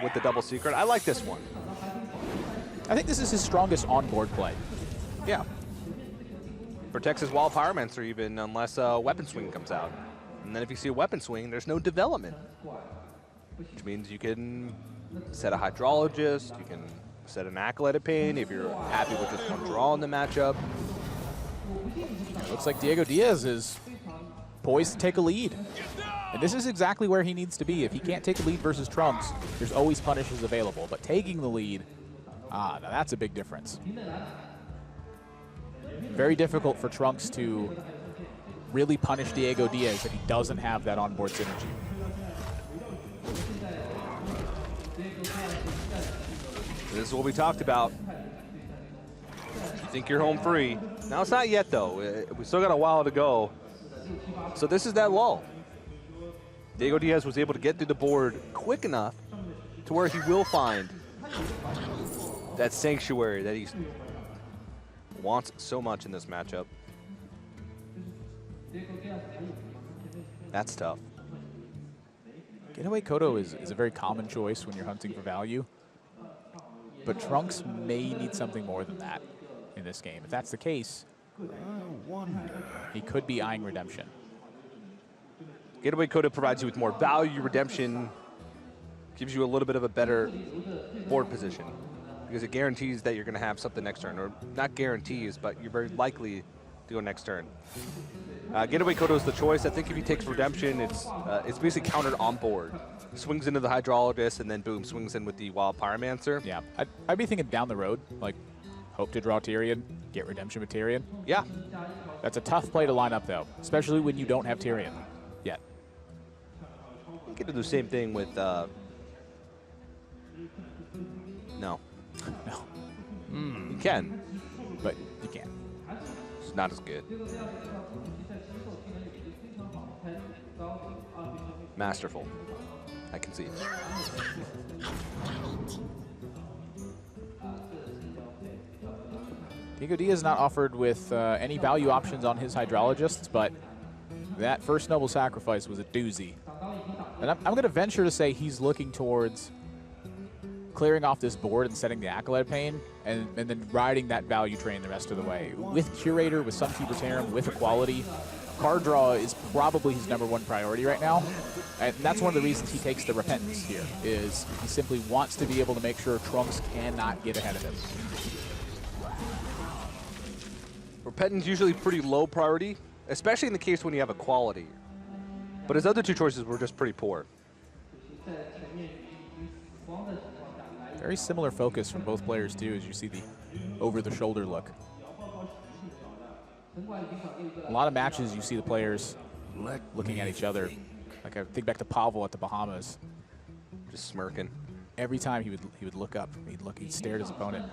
with the double secret. I like this one. I think this is his strongest on-board play. Yeah. Protects his Wild Pyromancer even unless a Weapon Swing comes out. And then if you see a Weapon Swing, there's no development. Which means you can set a Hydrologist, you can set an Acolyte of Pain if you're happy with just 1 draw in the matchup. Looks like DiegoDias is poised to take a lead. And this is exactly where he needs to be. If he can't take a lead versus Trunks, there's always punishes available. But taking the lead, now that's a big difference. Very difficult for Trunks to really punish DiegoDias that he doesn't have that onboard synergy. This is what we talked about. You think you're home free. Now it's not yet, though. We still got a while to go. So this is that lull. DiegoDias was able to get through the board quick enough to where he will find that sanctuary that he wants so much in this matchup. That's tough. Getaway Kodo is a very common choice when you're hunting for value. But Trunks may need something more than that in this game. If that's the case, he could be eyeing redemption. Getaway Kodo provides you with more value. Redemption gives you a little bit of a better board position because it guarantees that you're going to have something next turn. Or not guarantees, but you're very likely to go next turn. Getaway Kodo is the choice. I think if he takes redemption, it's basically countered on board. Swings into the hydrologist and then boom, swings in with the wild pyromancer. Yeah, I'd be thinking down the road, like hope to draw Tyrion, get redemption with Tyrion. Yeah. That's a tough play to line up though, especially when you don't have Tyrion yet. You can do the same thing with no. No. You can. But you can't. It's not as good. Masterful. I can see it. DiegoDias is not offered with any value options on his hydrologists, but that first noble sacrifice was a doozy. And I'm going to venture to say he's looking towards clearing off this board and setting the Acolyte Pain, and then riding that value train the rest of the way. With Curator, with Sunkeeper Tarim, with Equality, card draw is probably his #1 priority right now. And that's one of the reasons he takes the Repentance here, is he simply wants to be able to make sure Trunks cannot get ahead of him. Repentance usually pretty low priority, especially in the case when you have Equality. But his other two choices were just pretty poor. Very similar focus from both players too, as you see the over-the-shoulder look. A lot of matches you see the players looking at each other. Like I think back to Pavel at the Bahamas. Just smirking. Every time he would look up, he'd stare at his opponent.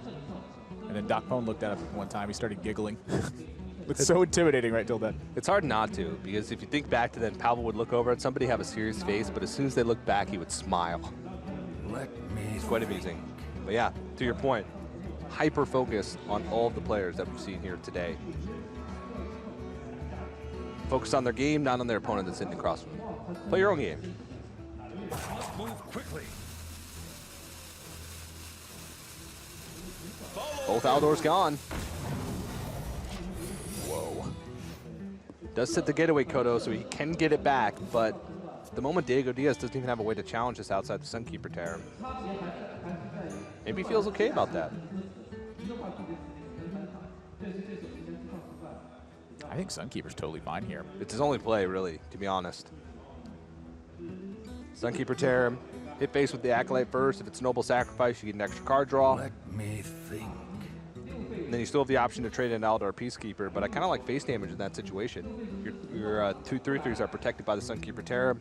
And then Doc Pone looked at him one time, he started giggling. It's so intimidating right till then. It's hard not to, because if you think back to then, Pavel would look over at somebody, have a serious face, but as soon as they look back, he would smile. It's quite amusing. But yeah, to your point, hyper focus on all of the players that we've seen here today. Focus on their game, not on their opponent that's sitting across from them. Play your own game. Move quickly. Both Aldor's gone. Whoa. Does set the Getaway Kodo, so he can get it back, but at the moment DiegoDias doesn't even have a way to challenge this outside the Sunkeeper Tarim. Maybe he feels okay about that. I think Sunkeeper's totally fine here. It's his only play, really, to be honest. Sunkeeper Tarim, hit base with the Acolyte first. If it's Noble Sacrifice, you get an extra card draw. Let me think. And then you still have the option to trade in Aldor Peacekeeper, but I kind of like face damage in that situation. Your 2/3/3s are protected by the Sunkeeper Tarim.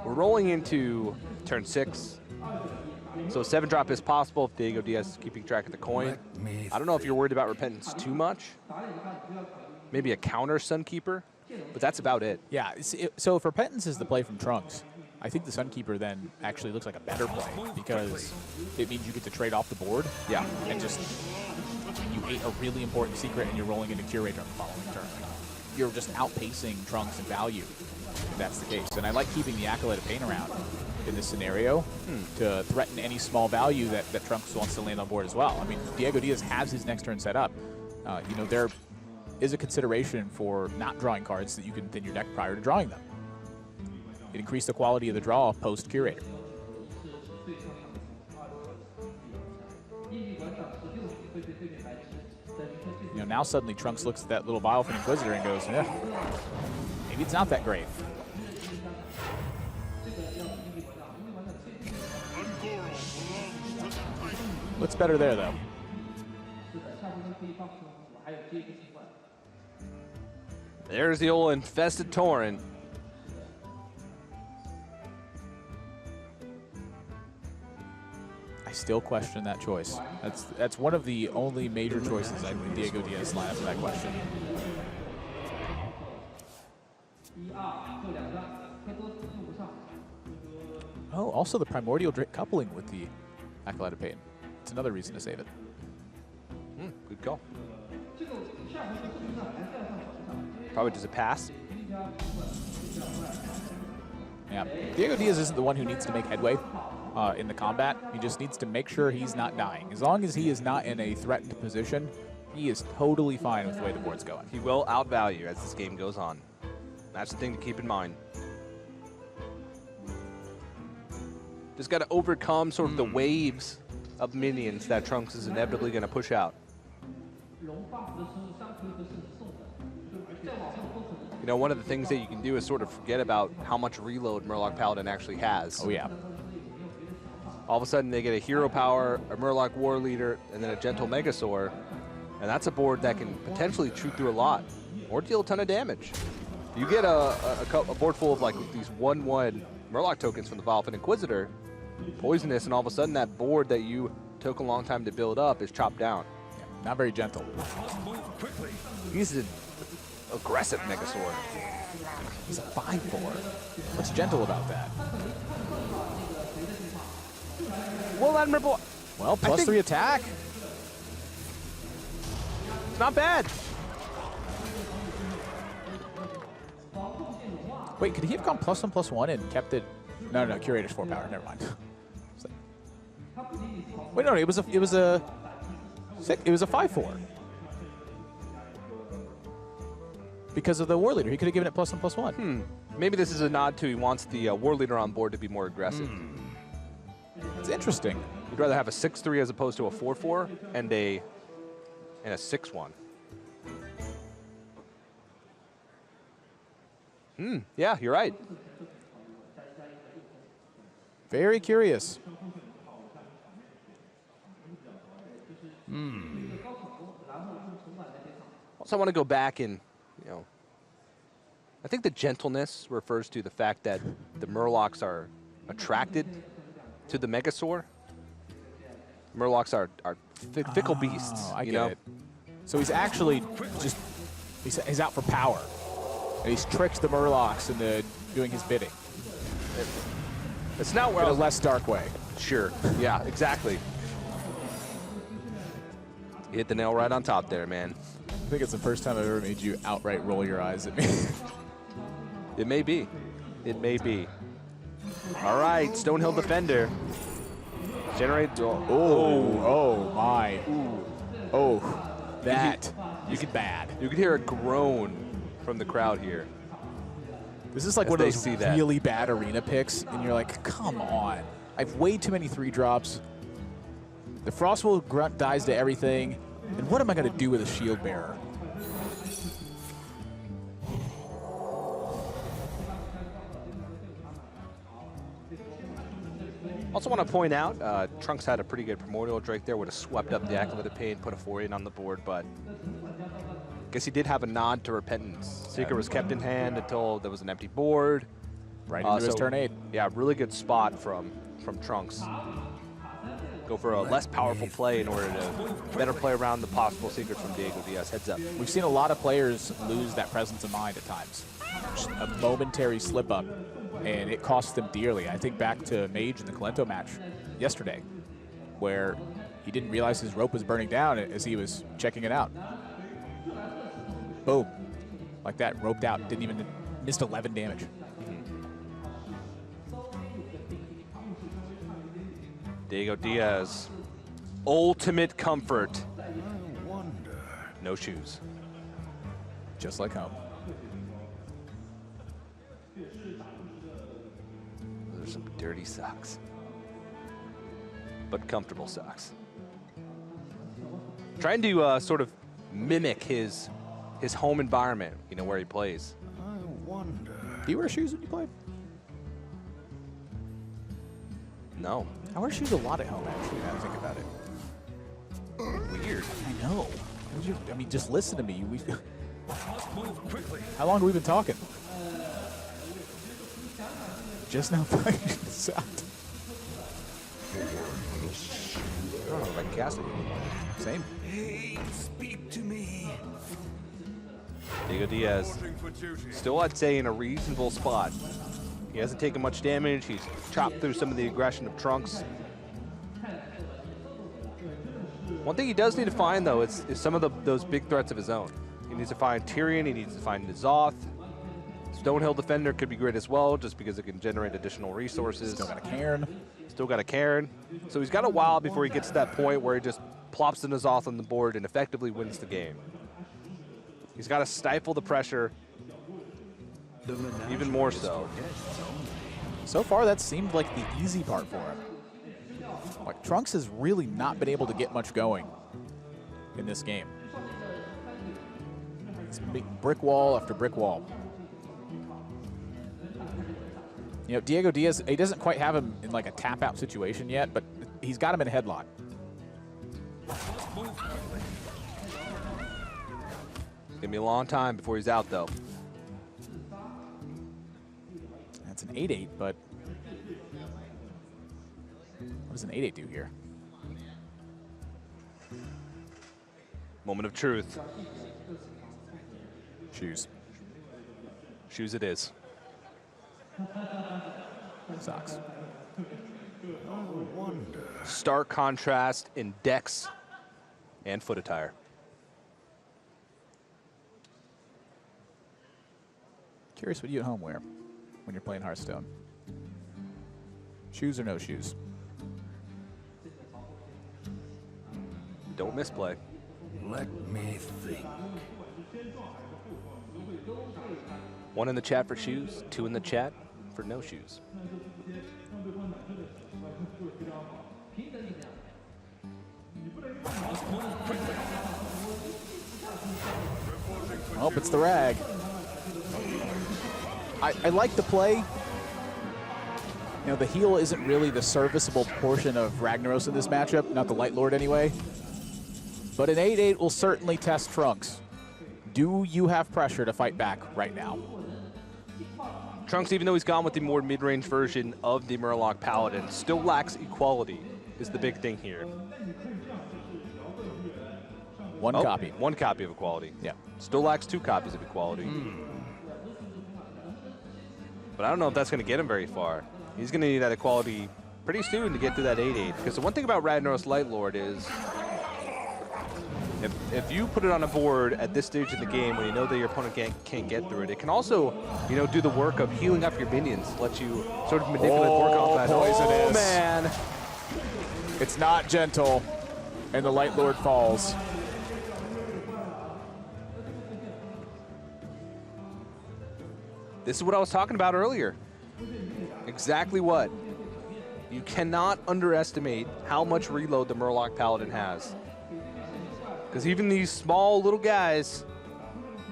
We're rolling into turn 6. So 7-drop is possible if DiegoDias is keeping track of the coin. I don't know if you're worried about Repentance too much. Maybe a counter Sunkeeper, but that's about it. Yeah, so if Repentance is the play from Trunks, I think the Sunkeeper then actually looks like a better play because it means you get to trade off the board. Yeah. And just, you ate a really important secret and you're rolling into Curator on the following turn. You're just outpacing Trunks in value, if that's the case. And I like keeping the Acolyte of Pain around in this scenario to threaten any small value that Trunks wants to land on board as well. I mean, DiegoDias has his next turn set up. You know, there is a consideration for not drawing cards that you can thin your deck prior to drawing them. It increased the quality of the draw post Curator. You know, now suddenly Trunks looks at that little vial from Inquisitor and goes, yeah, maybe it's not that great. What's better there, though? There's the old infested Tauren. I still question that choice. That's one of the only major choices I think DiegoDias line up for that question. Oh, also the primordial Drake coupling with the Acolyte of Pain. It's another reason to save it. Good call. Probably just a pass. Yeah, DiegoDias isn't the one who needs to make headway in the combat. He just needs to make sure he's not dying. As long as he is not in a threatened position, he is totally fine with the way the board's going. He will outvalue as this game goes on. That's the thing to keep in mind. Just got to overcome sort of the waves of minions that Trunks is inevitably going to push out. You know, one of the things that you can do is sort of forget about how much reload Murloc Paladin actually has. Oh, yeah. All of a sudden, they get a hero power, a Murloc War Leader, and then a Gentle Megasaur. And that's a board that can potentially chew through a lot or deal a ton of damage. You get a board full of like these 1/1 Murloc tokens from the Vilephan Inquisitor, poisonous, and all of a sudden that board that you took a long time to build up is chopped down. Yeah, not very gentle. He's an aggressive Megasaur. He's a 5/4. What's gentle about that? Well, admirable. Well, +3 attack. It's not bad. Wait, could he have gone +1/+1 and kept it? No, Curator's 4 power. Never mind. Wait, no, it was a 5/4. Because of the War Leader, he could have given it +1/+1. Maybe this is a nod to he wants the War Leader on board to be more aggressive. It's interesting. You'd rather have a 6/3 as opposed to a 4/4 and a 6/1. Yeah, you're right. Very curious. Also, I want to go back and, you know, I think the gentleness refers to the fact that the Murlocs are attracted to the Megasaur. Murlocs are fickle beasts. I you get know? it. So he's actually just, he's out for power. And he's tricked the Murlocs into doing his bidding. It's not where In I a was. less dark way. Sure. Yeah, exactly. You hit the nail right on top there, man. I think it's the first time I've ever made you outright roll your eyes at me. It may be. It may be. All right, Stonehill Defender. Generate. Oh my. Oh, that is bad. You could hear a groan from the crowd here. This is like As one of they those see that. really bad arena picks, and you're like, come on. I have way too many 3-drops. The Frostwolf Grunt dies to everything. And what am I going to do with a Shield Bearer? Also want to point out, Trunks had a pretty good Primordial Drake there, would have swept up the Acolyte of Pain, put a 4-8 on the board, but I guess he did have a nod to Repentance. Seeker was kept in hand until there was an empty board. Right into his turn 8. Yeah, really good spot from Trunks. Go for a less powerful play in order to better play around the possible secrets from DiegoDias. Heads up. We've seen a lot of players lose that presence of mind at times. Just a momentary slip up, and it costs them dearly. I think back to Mage in the Kalento match yesterday, where he didn't realize his rope was burning down as he was checking it out. Boom. Like that, roped out, didn't even, missed 11 damage. DiegoDias, ultimate comfort. No shoes. Just like home. Those are some dirty socks, but comfortable socks. Trying to sort of mimic his home environment, you know, where he plays. Do you wear shoes when you play? No. I wear shoes a lot at home, actually, now that I think about it. Weird. I know. I mean, just listen to me. Must move quickly. How long have we been talking? Just now finding this out. Oh, if I can cast it. Same. Hey, speak to me. DiegoDias, still I'd say in a reasonable spot. He hasn't taken much damage. He's chopped through some of the aggression of Trunks. One thing he does need to find, though, is some of those big threats of his own. He needs to find Tyrion. He needs to find N'Zoth. Stonehill Defender could be great as well, just because it can generate additional resources. Still got a Cairn. Still got a Cairn. So he's got a while before he gets to that point where he just plops the N'Zoth on the board and effectively wins the game. He's got to stifle the pressure even more so. So far, that seemed like the easy part for him. Like, Trunks has really not been able to get much going in this game. It's brick wall after brick wall. You know, DiegoDias, he doesn't quite have him in like a tap-out situation yet, but he's got him in a headlock. Must move quickly. It's gonna be a long time before he's out, though. That's an 8-8, but what does an 8-8 do here? Moment of truth. Shoes. Shoes it is. Sucks. Stark contrast in decks and foot attire. Curious what you at home wear when you're playing Hearthstone. Shoes or no shoes? Don't misplay. Let me think. 1 in the chat for shoes, 2 in the chat for no shoes. Oh, it's the rag. I like the play. You know, the heal isn't really the serviceable portion of Ragnaros in this matchup, not the Light Lord anyway. But an 8-8 will certainly test Trunks. Do you have pressure to fight back right now? Trunks, even though he's gone with the more mid-range version of the Murloc Paladin, still lacks equality, is the big thing here. One copy. 1 copy of equality. Yeah. Still lacks 2 copies of equality. But I don't know if that's going to get him very far. He's going to need that equality pretty soon to get to that 8-8. Because the one thing about Ragnaros Light Lord is if you put it on a board at this stage of the game when you know that your opponent can't get through it, it can also, you know, do the work of healing up your minions, let you sort of manipulate work off that. Poisonous. Oh, man. It's not gentle, and the Light Lord falls. This is what I was talking about earlier. Exactly what. You cannot underestimate how much reload the Murloc Paladin has. Because even these small little guys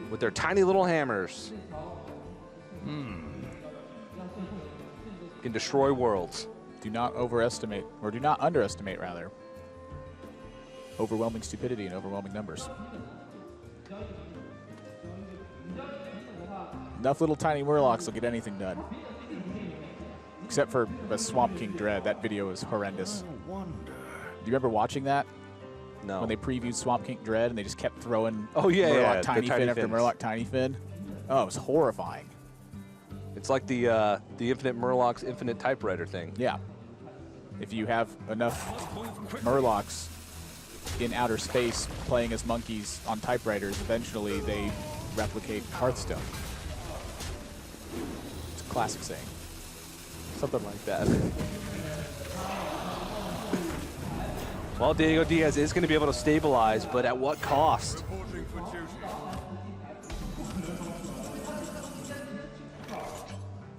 with their tiny little hammers can destroy worlds. Do not overestimate, or do not underestimate, rather, overwhelming stupidity and overwhelming numbers. Enough little tiny Murlocs will get anything done. Except for the Swamp King Dread. That video is horrendous. Do you remember watching that? No. When they previewed Swamp King Dread and they just kept throwing Oh, yeah, Murloc yeah, Tiny the tiny Fin after fins. Murloc Tiny Fin? Oh, it was horrifying. It's like the Infinite Murloc's Infinite Typewriter thing. Yeah. If you have enough Murlocs in outer space playing as monkeys on typewriters, eventually they replicate Hearthstone. It's a classic saying. Something like that. Well, DiegoDias is going to be able to stabilize, but at what cost?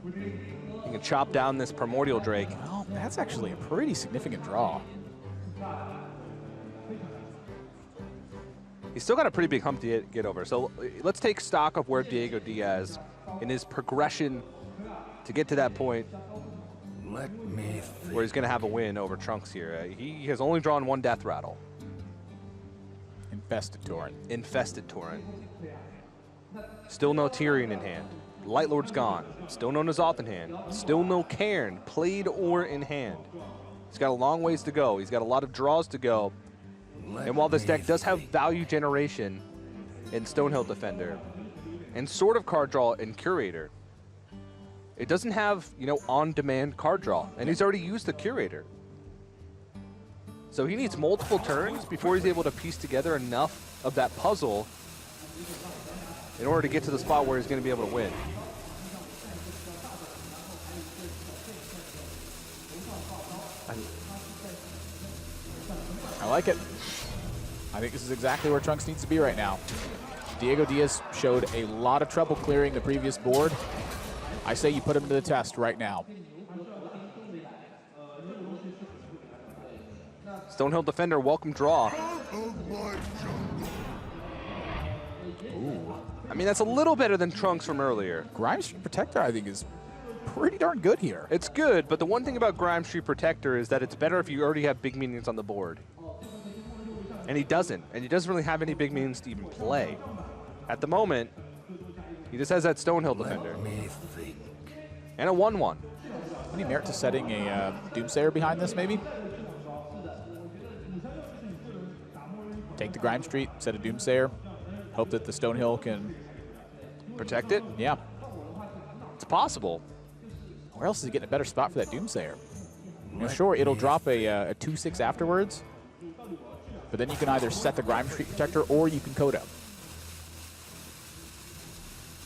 You can chop down this Primordial Drake. Well, that's actually a pretty significant draw. He's still got a pretty big hump to get over. So let's take stock of where DiegoDias in his progression to get to that point Let me think. where he's going to have a win over Trunks here. He has only drawn 1 Death Rattle. Infested Torrent. Infested Torrent. Still no Tyrion in hand. Light Lord's gone. Still no N'Zoth in hand. Still no Cairn, played or in hand. He's got a long ways to go. He's got a lot of draws to go. And while this deck does have value generation in Stonehill Defender and sort of card draw in Curator, it doesn't have, you know, on-demand card draw. And he's already used the Curator. So he needs multiple turns before he's able to piece together enough of that puzzle in order to get to the spot where he's going to be able to win. I like it. I think this is exactly where Trunks needs to be right now. DiegoDias showed a lot of trouble clearing the previous board. I say you put him to the test right now. Stonehill Defender, welcome draw. Ooh. I mean, that's a little better than Trunks from earlier. Grime Street Protector, I think, is pretty darn good here. It's good, but the one thing about Grime Street Protector is that it's better if you already have big minions on the board. And he doesn't. And he doesn't really have any big minions to even play. At the moment, he just has that Stonehill Defender. Let me think. And a 1/1. Any merit to setting a Doomsayer behind this, maybe? Take the Grime Street, set a Doomsayer. Hope that the Stonehill can... Protect it? Yeah. It's possible. Where else is he getting a better spot for that Doomsayer? You know, sure, it'll drop a 2/6 afterwards, but then you can either set the Grime Street Protector or you can Coda.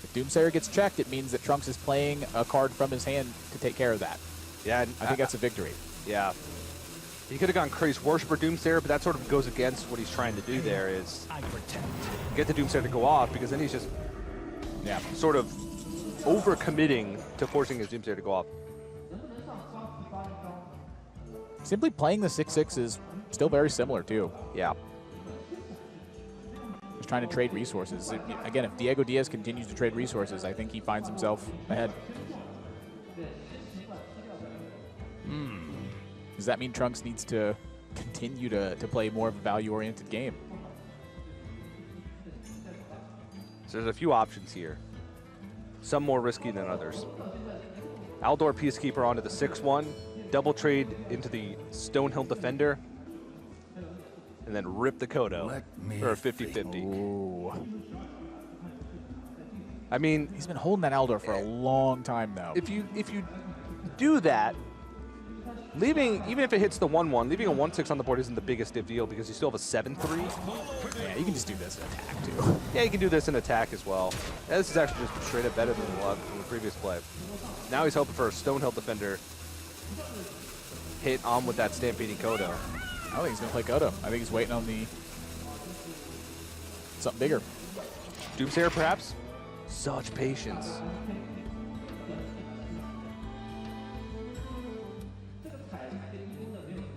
If Doomsayer gets checked, it means that Trunks is playing a card from his hand to take care of that. Yeah, I think that's a victory. Yeah. He could have gone Crazy Worshipper Doomsayer, but that sort of goes against what he's trying to do there is get the Doomsayer to go off, because then he's just sort of over-committing to forcing his Doomsayer to go off. Simply playing the 6/6 is still very similar, too. Yeah. Just trying to trade resources. Again, if DiegoDias continues to trade resources, I think he finds himself ahead. Does that mean Trunks needs to continue to play more of a value-oriented game? So there's a few options here. Some more risky than others. Aldor Peacekeeper onto the 6/1, double trade into the Stonehill Defender, and then rip the Kodo for a 50-50. Ooh. I mean, He's been holding that Aldor for a long time, though. if you do that, even if it hits the 1/1, leaving a 1/6 on the board isn't the biggest deal because you still have a 7/3. Yeah, you can just do this in attack, too. Yeah, you can do this in attack as well. Yeah, this is actually just straight up better than the previous play. Now he's hoping for a Stonehill Defender hit on with that Stampeding Kodo. I don't think he's going to play Kodo. I think he's waiting on the something bigger. Doomsayer, perhaps? Such patience.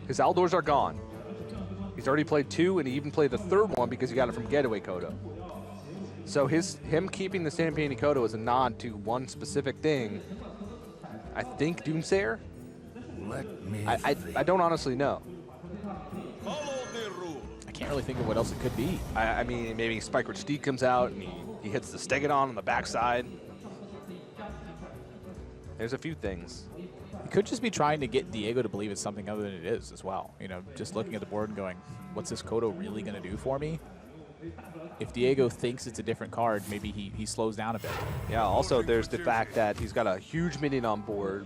His Aldors are gone. He's already played 2, and he even played the 3rd one because he got it from Getaway Kodo. So him keeping the Stampeding Kodo is a nod to one specific thing. I think Doomsayer? I don't honestly know. I can't really think of what else it could be. I mean, maybe Spike Rich Steed comes out and he hits the Stegodon on the backside. There's a few things. He could just be trying to get Diego to believe it's something other than it is as well. You know, just looking at the board and going, what's this Kodo really going to do for me? If Diego thinks it's a different card, maybe he slows down a bit. Yeah, also there's the fact that he's got a huge minion on board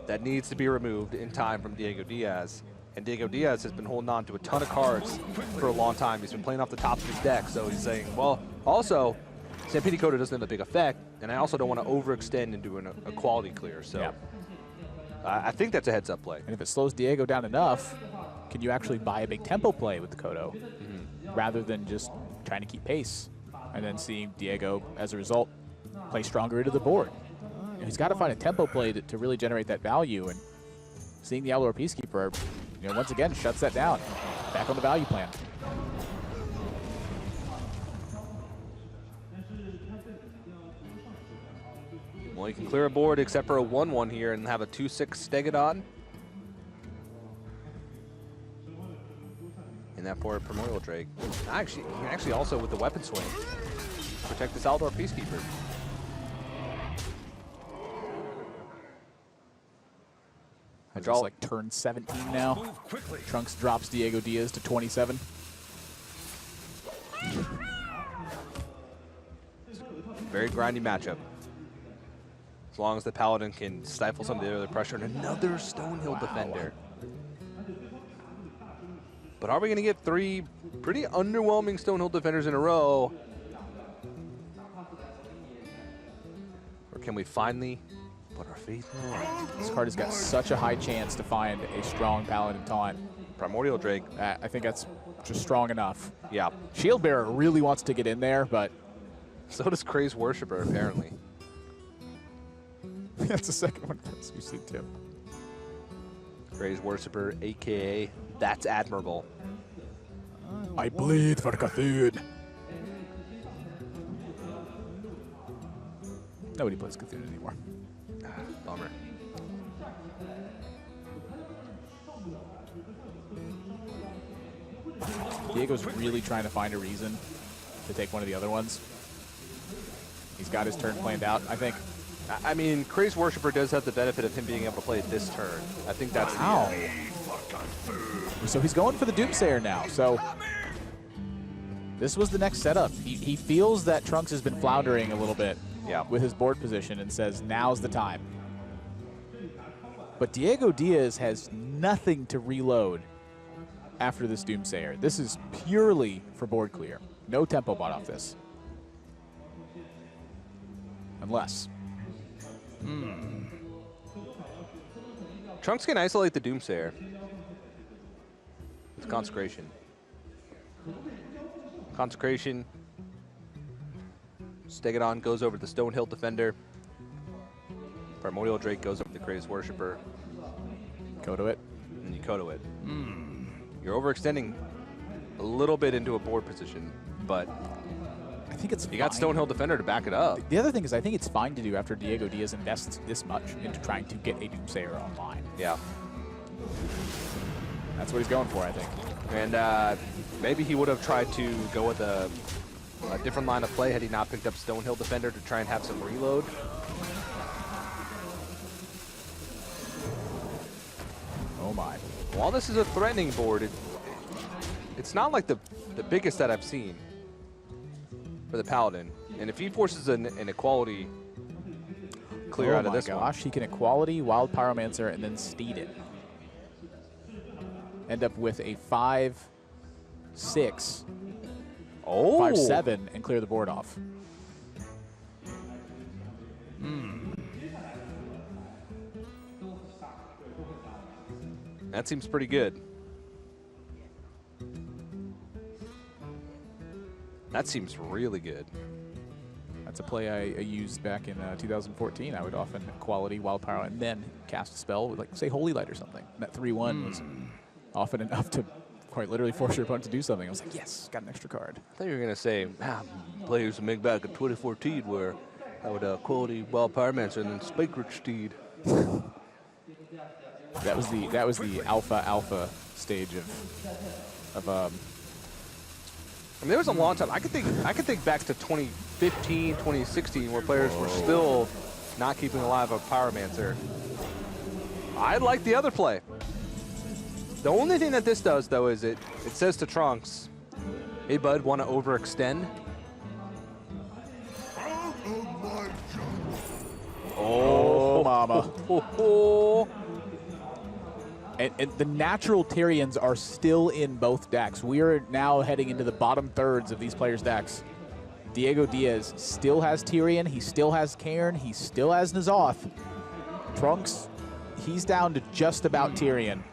that needs to be removed in time from DiegoDias. And DiegoDias has been holding on to a ton of cards for a long time. He's been playing off the top of his deck, so he's saying, well, also, Stampeding Kodo doesn't have a big effect, and I also don't want to overextend into a quality clear. So Yeah. I think that's a heads-up play. And if it slows Diego down enough, can you actually buy a big tempo play with the Kodo rather than just trying to keep pace and then seeing Diego, as a result, play stronger into the board? You know, he's got to find a tempo play to really generate that value, and seeing the Aldor Peacekeeper, you know, once again, shuts that down. Back on the value plan. Well, you can clear a board except for a 1/1 here and have a 2/6 Stegodon. in that poor Primordial Drake. Actually, he can actually also, with the weapon swing, protect this Aldor Peacekeeper. I draw like turn 17 now. Trunks drops DiegoDias to 27. Very grindy matchup. As long as the Paladin can stifle some of the other pressure, and another Stonehill defender. But are we going to get 3 pretty underwhelming Stonehill defenders in a row? Or can we finally put our faith in it? This card has got such a high chance to find a strong Paladin taunt. Primordial Drake. I think that's just strong enough. Yeah. Shield Bearer really wants to get in there, but So does Crazed Worshipper, apparently. that's the second one we've seen too. Crazed Worshipper, a.k.a. That's Admirable. I bleed for Cthulhu. Nobody plays Cthulhu anymore. Bummer. Diego's really trying to find a reason to take one of the other ones. He's got his turn planned out, I think. I mean, Crazed Worshipper does have the benefit of him being able to play it this turn. I think that's Wow. So he's going for the Doomsayer now. So this was the next setup. He feels that Trunks has been floundering a little bit with his board position and says, now's the time. But DiegoDias has nothing to reload after this Doomsayer. This is purely for board clear. No tempo bot off this. Unless. Trunks can isolate the Doomsayer with Consecration. Consecration. Stegadon goes over the Stonehill Defender. Primordial Drake goes over the Crazed Worshipper. Kodo it. And you Kodo it. You're overextending a little bit into a board position, but I think it's you got fine. Stonehill Defender to back it up. The other thing is I think it's fine to do after DiegoDias invests this much into trying to get a Doomsayer online. Yeah. That's what he's going for, I think. And maybe he would have tried to go with a different line of play had he not picked up Stonehill Defender to try and have some reload. Oh my. While this is a threatening board, it's not like the biggest that I've seen for the Paladin. And if he forces an equality clear out of this Oh my gosh, he can equality, Wild Pyromancer, and then steed it. End up with a 5-6, 5-7, and clear the board off. That seems pretty good. That seems really good. That's a play I used back in 2014. I would often quality Wild Pyro and then cast a spell with, like, say, Holy Light or something. And that 3-1 was often enough to quite literally force your opponent to do something. I was like, yes, got an extra card. I thought you were going to say, players make back in 2014 where I would quality Wild Pyromancer and then Spike-Rich Steed. That was the alpha stage of I mean, there was a long time. I could think back to 2015, 2016, where players were still not keeping alive a Pyromancer. I like the other play. The only thing that this does, though, is it says to Trunks, "Hey, bud, want to overextend?" Oh, mama. Oh. And the natural Tyrians are still in both decks. We are now heading into the bottom thirds of these players' decks. DiegoDias still has Tyrian. He still has Cairn. He still has N'Zoth. Trunks, he's down to just about Tyrian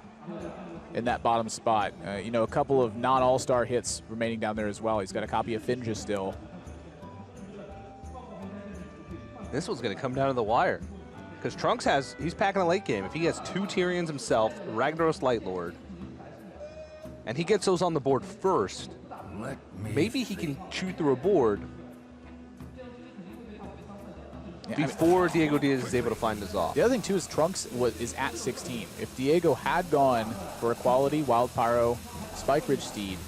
in that bottom spot. You know, a couple of non-all-star hits remaining down there as well. He's got a copy of Finja still. This one's going to come down to the wire. Because Trunks he's packing a late game. If he has 2 Tyrians himself, Ragnaros Lightlord, and he gets those on the board first, maybe he can chew through a board before DiegoDias is able to find N'Zoth. The other thing, too, is Trunks is at 16. If Diego had gone for equality, Wild Pyro, Spike Ridge Steed,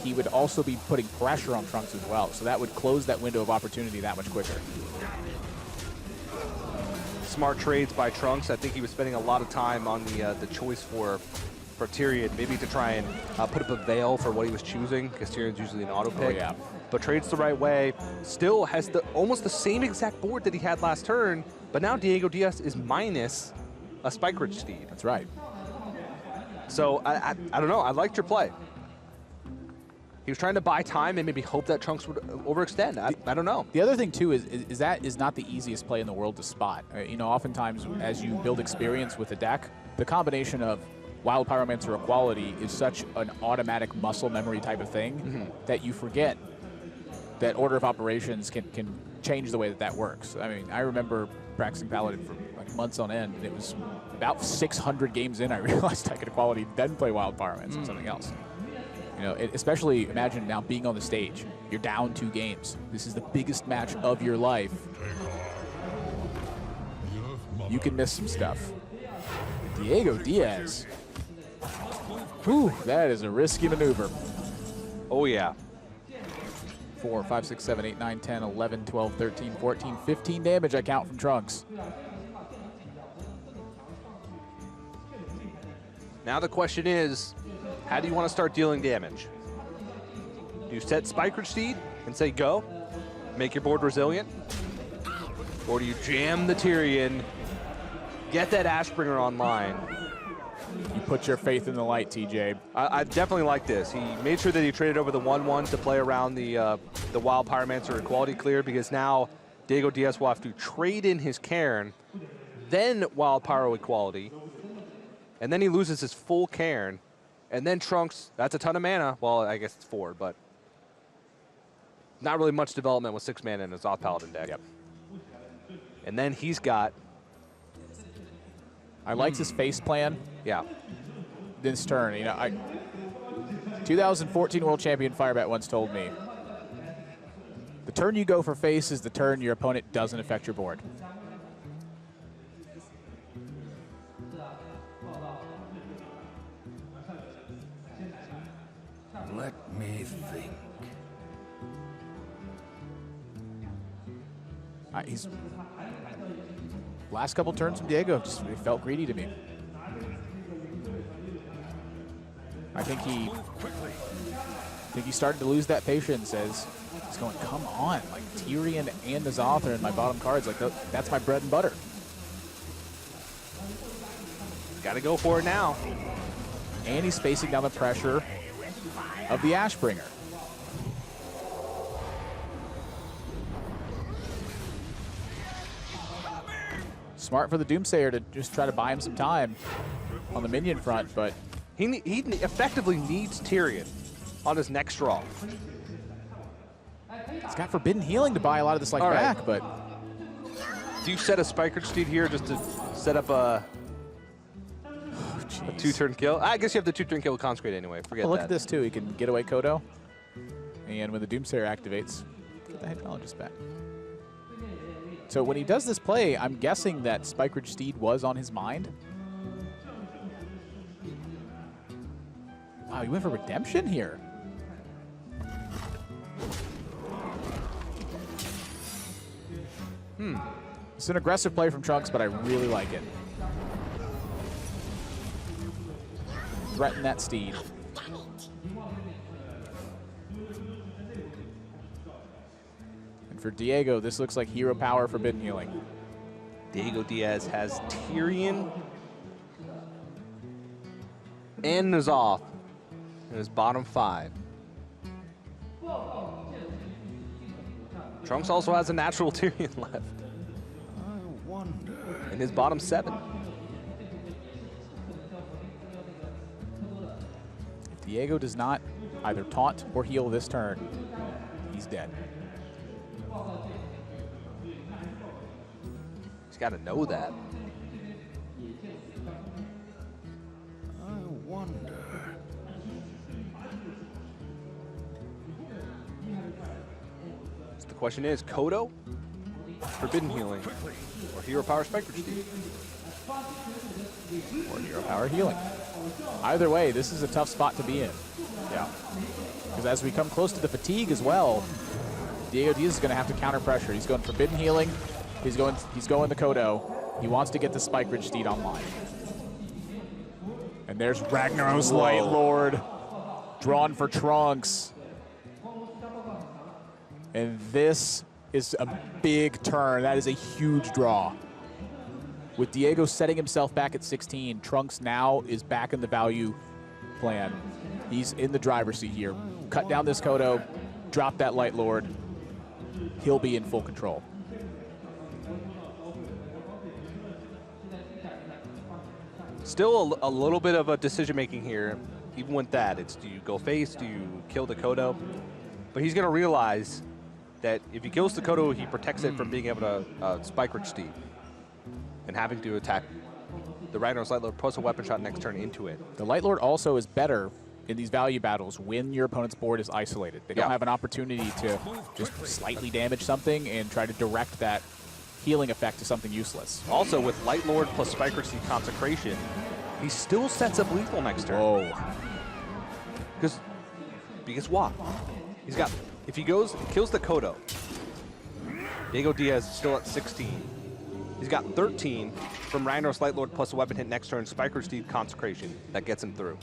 he would also be putting pressure on Trunks as well. So that would close that window of opportunity that much quicker. Smart trades by Trunks. I think he was spending a lot of time on the choice for Tyrion, maybe to try and put up a veil for what he was choosing, because Tyrion's usually an auto pick. Oh, yeah. But trades the right way. Still has almost the same exact board that he had last turn, but now DiegoDias is minus a Spike Ridge Steed. That's right. So I don't know. I liked your play. He was trying to buy time and maybe hope that Trunks would overextend. I don't know. The other thing, too, is that is not the easiest play in the world to spot. You know, oftentimes, as you build experience with a deck, the combination of Wild Pyromancer Equality is such an automatic muscle memory type of thing that you forget that order of operations can change the way that works. I mean, I remember practicing Paladin for like months on end, and it was about 600 games in I realized I could Equality, then play Wild Pyromancer or something else. You know, especially imagine now being on the stage. You're down 2 games. This is the biggest match of your life. You can miss some stuff. DiegoDias. Whew, that is a risky maneuver. Oh, yeah. 4, 5, 6, 7, 8, 9, 10, 11, 12, 13, 14, 15 damage I count from Trunks. Now the question is, how do you want to start dealing damage? Do you set Spike Ridge Steed and say go, make your board resilient? Or do you jam the Tyrion, get that Ashbringer online? You put your faith in the light, TJ. I definitely like this. He made sure that he traded over the 1/1 to play around the Wild Pyromancer Equality clear, because now DiegoDias will have to trade in his Cairn, then Wild Pyro Equality, and then he loses his full Cairn, and then Trunks, that's a ton of mana. Well, I guess it's 4, but not really much development with 6 mana in his Off Paladin deck. Yep. And then he's got... I liked his face plan. Yeah. This turn, you know, 2014 World Champion Firebat once told me, the turn you go for face is the turn your opponent doesn't affect your board. Let me think. He's last couple turns from Diego just it felt greedy to me. I think he started to lose that patience as he's going, come on, like Tyrion and N'Zoth are in my bottom cards, like that's my bread and butter. Got to go for it now. And he's facing down the pressure of the Ashbringer. Smart for the Doomsayer to just try to buy him some time on the minion front, but He effectively needs Tyrion on his next draw. he's got Forbidden Healing to buy a lot of this like All right. back, but Do you set a Spike Ridge Steed here just to set up a 2-turn kill? I guess you have the 2-turn kill with Consecrate anyway. Forget look that. at this too. He can get away Kodo, and when the Doomsayer activates, get the Hydrologist back. So when he does this play, I'm guessing that Spike Ridge Steed was on his mind. Wow, he went for Redemption here. It's an aggressive play from Trunks, but I really like it. Threaten that Steed. And for Diego, this looks like hero power Forbidden Healing. DiegoDias has Tyrion and N'Zoth in his bottom 5. Trunks also has a natural Tyrion left I wonder. in his bottom 7. If Diego does not either taunt or heal this turn, he's dead. He's got to know that. I wonder. So the question is, Kodo, Forbidden Healing, or Hero Power Spike Ridge Steed? Or hero power healing. Either way, this is a tough spot to be in. Yeah. Because as we come close to the fatigue as well, DiegoDias is going to have to counter pressure. He's going Forbidden Healing. He's going the Kodo. He wants to get the Spike Ridge Steed online. And there's Ragnaros Light Lord drawn for Trunks. And this is a big turn. That is a huge draw. With Diego setting himself back at 16, Trunks now is back in the value plan. He's in the driver's seat here. Cut down this Kodo, drop that Light Lord. He'll be in full control. Still a little bit of a decision making here. Even with that, it's do you go face, do you kill the Kodo? But he's going to realize that if he kills the Kodo, he protects it from being able to Spike Ridge Steed and having to attack the Ragnaros Light Lord plus a weapon shot next turn into it. The Light Lord also is better in these value battles when your opponent's board is isolated. They don't have an opportunity to just slightly damage something and try to direct that healing effect to something useless. Also, with Light Lord plus Spike Ridge Steed Consecration, he still sets up lethal next turn. Whoa. Because what? He's got, if he kills the Kodo, DiegoDias is still at 16. He's got 13 from Ragnaros Light Lord plus a weapon hit next turn, Spike Ridge Steed Consecration. That gets him through.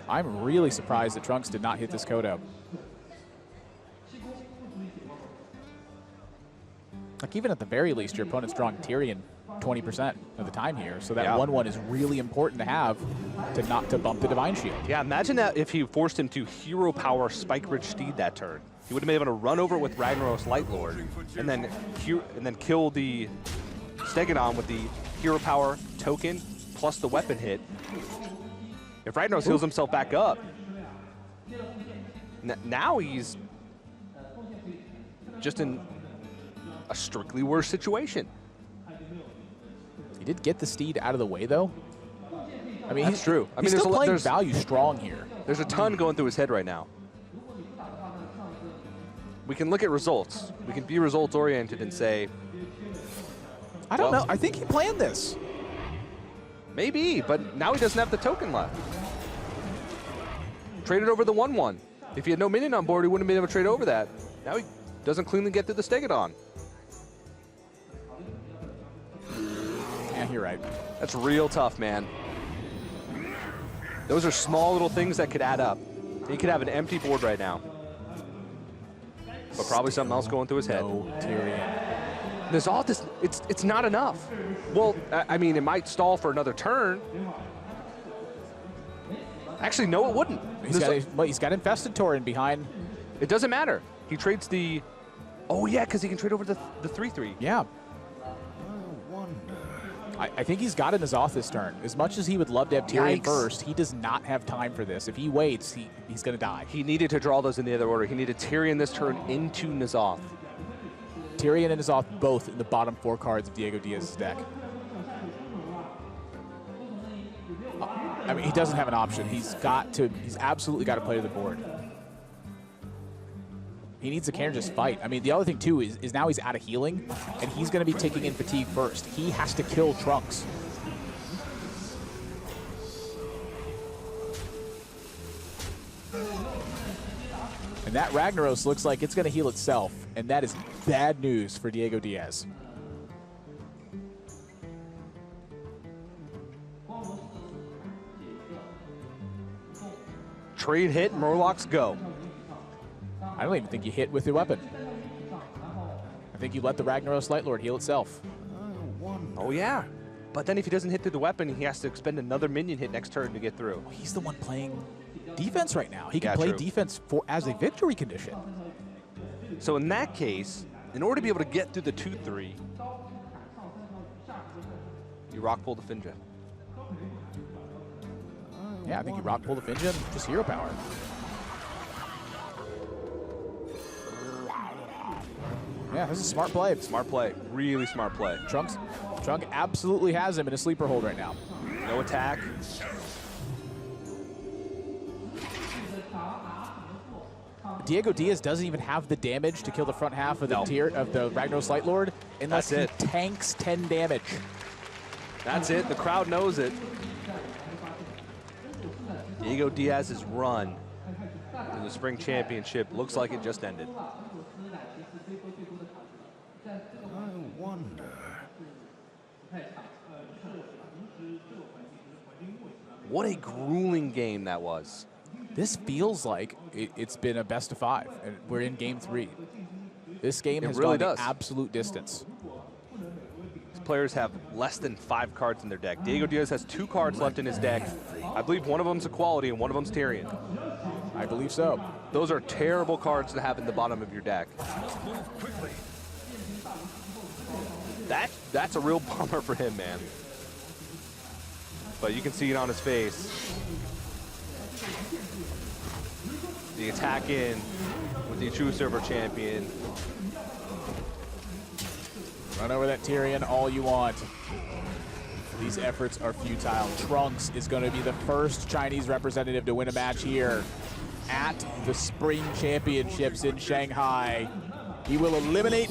I'm really surprised that Trunks did not hit this Kodo. Like, even at the very least, your opponent's drawing Tyrion 20% of the time here, so that 1/1 is really important to have to not to bump the Divine Shield. Yeah, imagine that if he forced him to hero power Spike Ridge Steed that turn. He would have been able to run over with Ragnaros Light Lord and then kill the Stegodon with the hero power token plus the weapon hit. If Ragnaros heals himself back up, now he's just in a strictly worse situation. He did get the Steed out of the way, though. I mean, That's true. I mean, he's still playing there's value strong here. There's a ton going through his head right now. We can look at results. We can be results oriented and say, I don't know. I think he planned this. maybe, but now he doesn't have the token left. Traded over the 1/1. If he had no minion on board, he wouldn't have been able to trade over that. Now he doesn't cleanly get through the Stegodon. Yeah, you're right. That's real tough, man. Those are small little things that could add up. He could have an empty board right now, but probably something else going through his head. No Tyrion. There's all this. It's not enough. Well, I mean, it might stall for another turn. Actually, no, it wouldn't. He's got Infested Tauren behind. It doesn't matter. He trades the. Oh yeah, because he can trade over the 3/3. Yeah. I think he's got an N'Zoth this turn. As much as he would love to have Tyrion first, he does not have time for this. If he waits, he's going to die. He needed to draw those in the other order. He needed Tyrion this turn into N'Zoth. Tyrion and N'Zoth both in the bottom 4 cards of DiegoDias' deck. I mean, he doesn't have an option. He's absolutely got to play to the board. He needs to can just fight. I mean, the other thing, too, is now he's out of healing, and he's going to be taking in fatigue first. He has to kill Trunks. And that Ragnaros looks like it's going to heal itself, and that is bad news for DiegoDias. Trade hit, Murlocs go. I don't even think you hit with your weapon. I think you let the Ragnaros Light Lord heal itself. Oh yeah. But then if he doesn't hit through the weapon, he has to expend another minion hit next turn to get through. Well, he's the one playing defense right now. He can play true. defense as a victory condition. So in that case, in order to be able to get through the 2/3, you rock pull the Finja. Yeah, I think you rock pull the Finja and just hero power. Yeah, this is a smart play. Smart play. Really smart play. Trunk absolutely has him in a sleeper hold right now. No attack. DiegoDias doesn't even have the damage to kill the front half of the tier of the Ragnaros Light Lord unless he tanks 10 damage. That's it. The crowd knows it. DiegoDias' run to the Spring Championship looks like it just ended. I wonder. What a grueling game that was. This feels like it's been a best of 5, and we're in game 3. This game has really gone does. the absolute distance. These players have less than 5 cards in their deck. DiegoDias has 2 cards left in his deck. I believe one of them's a quality and one of them's Tyrion. I believe so. Those are terrible cards to have in the bottom of your deck. That's a real bummer for him, man. But you can see it on his face. The attack in with the true server champion. Run over that Tyrion all you want. These efforts are futile. Trunks is going to be the first Chinese representative to win a match here at the Spring Championships in Shanghai. He will eliminate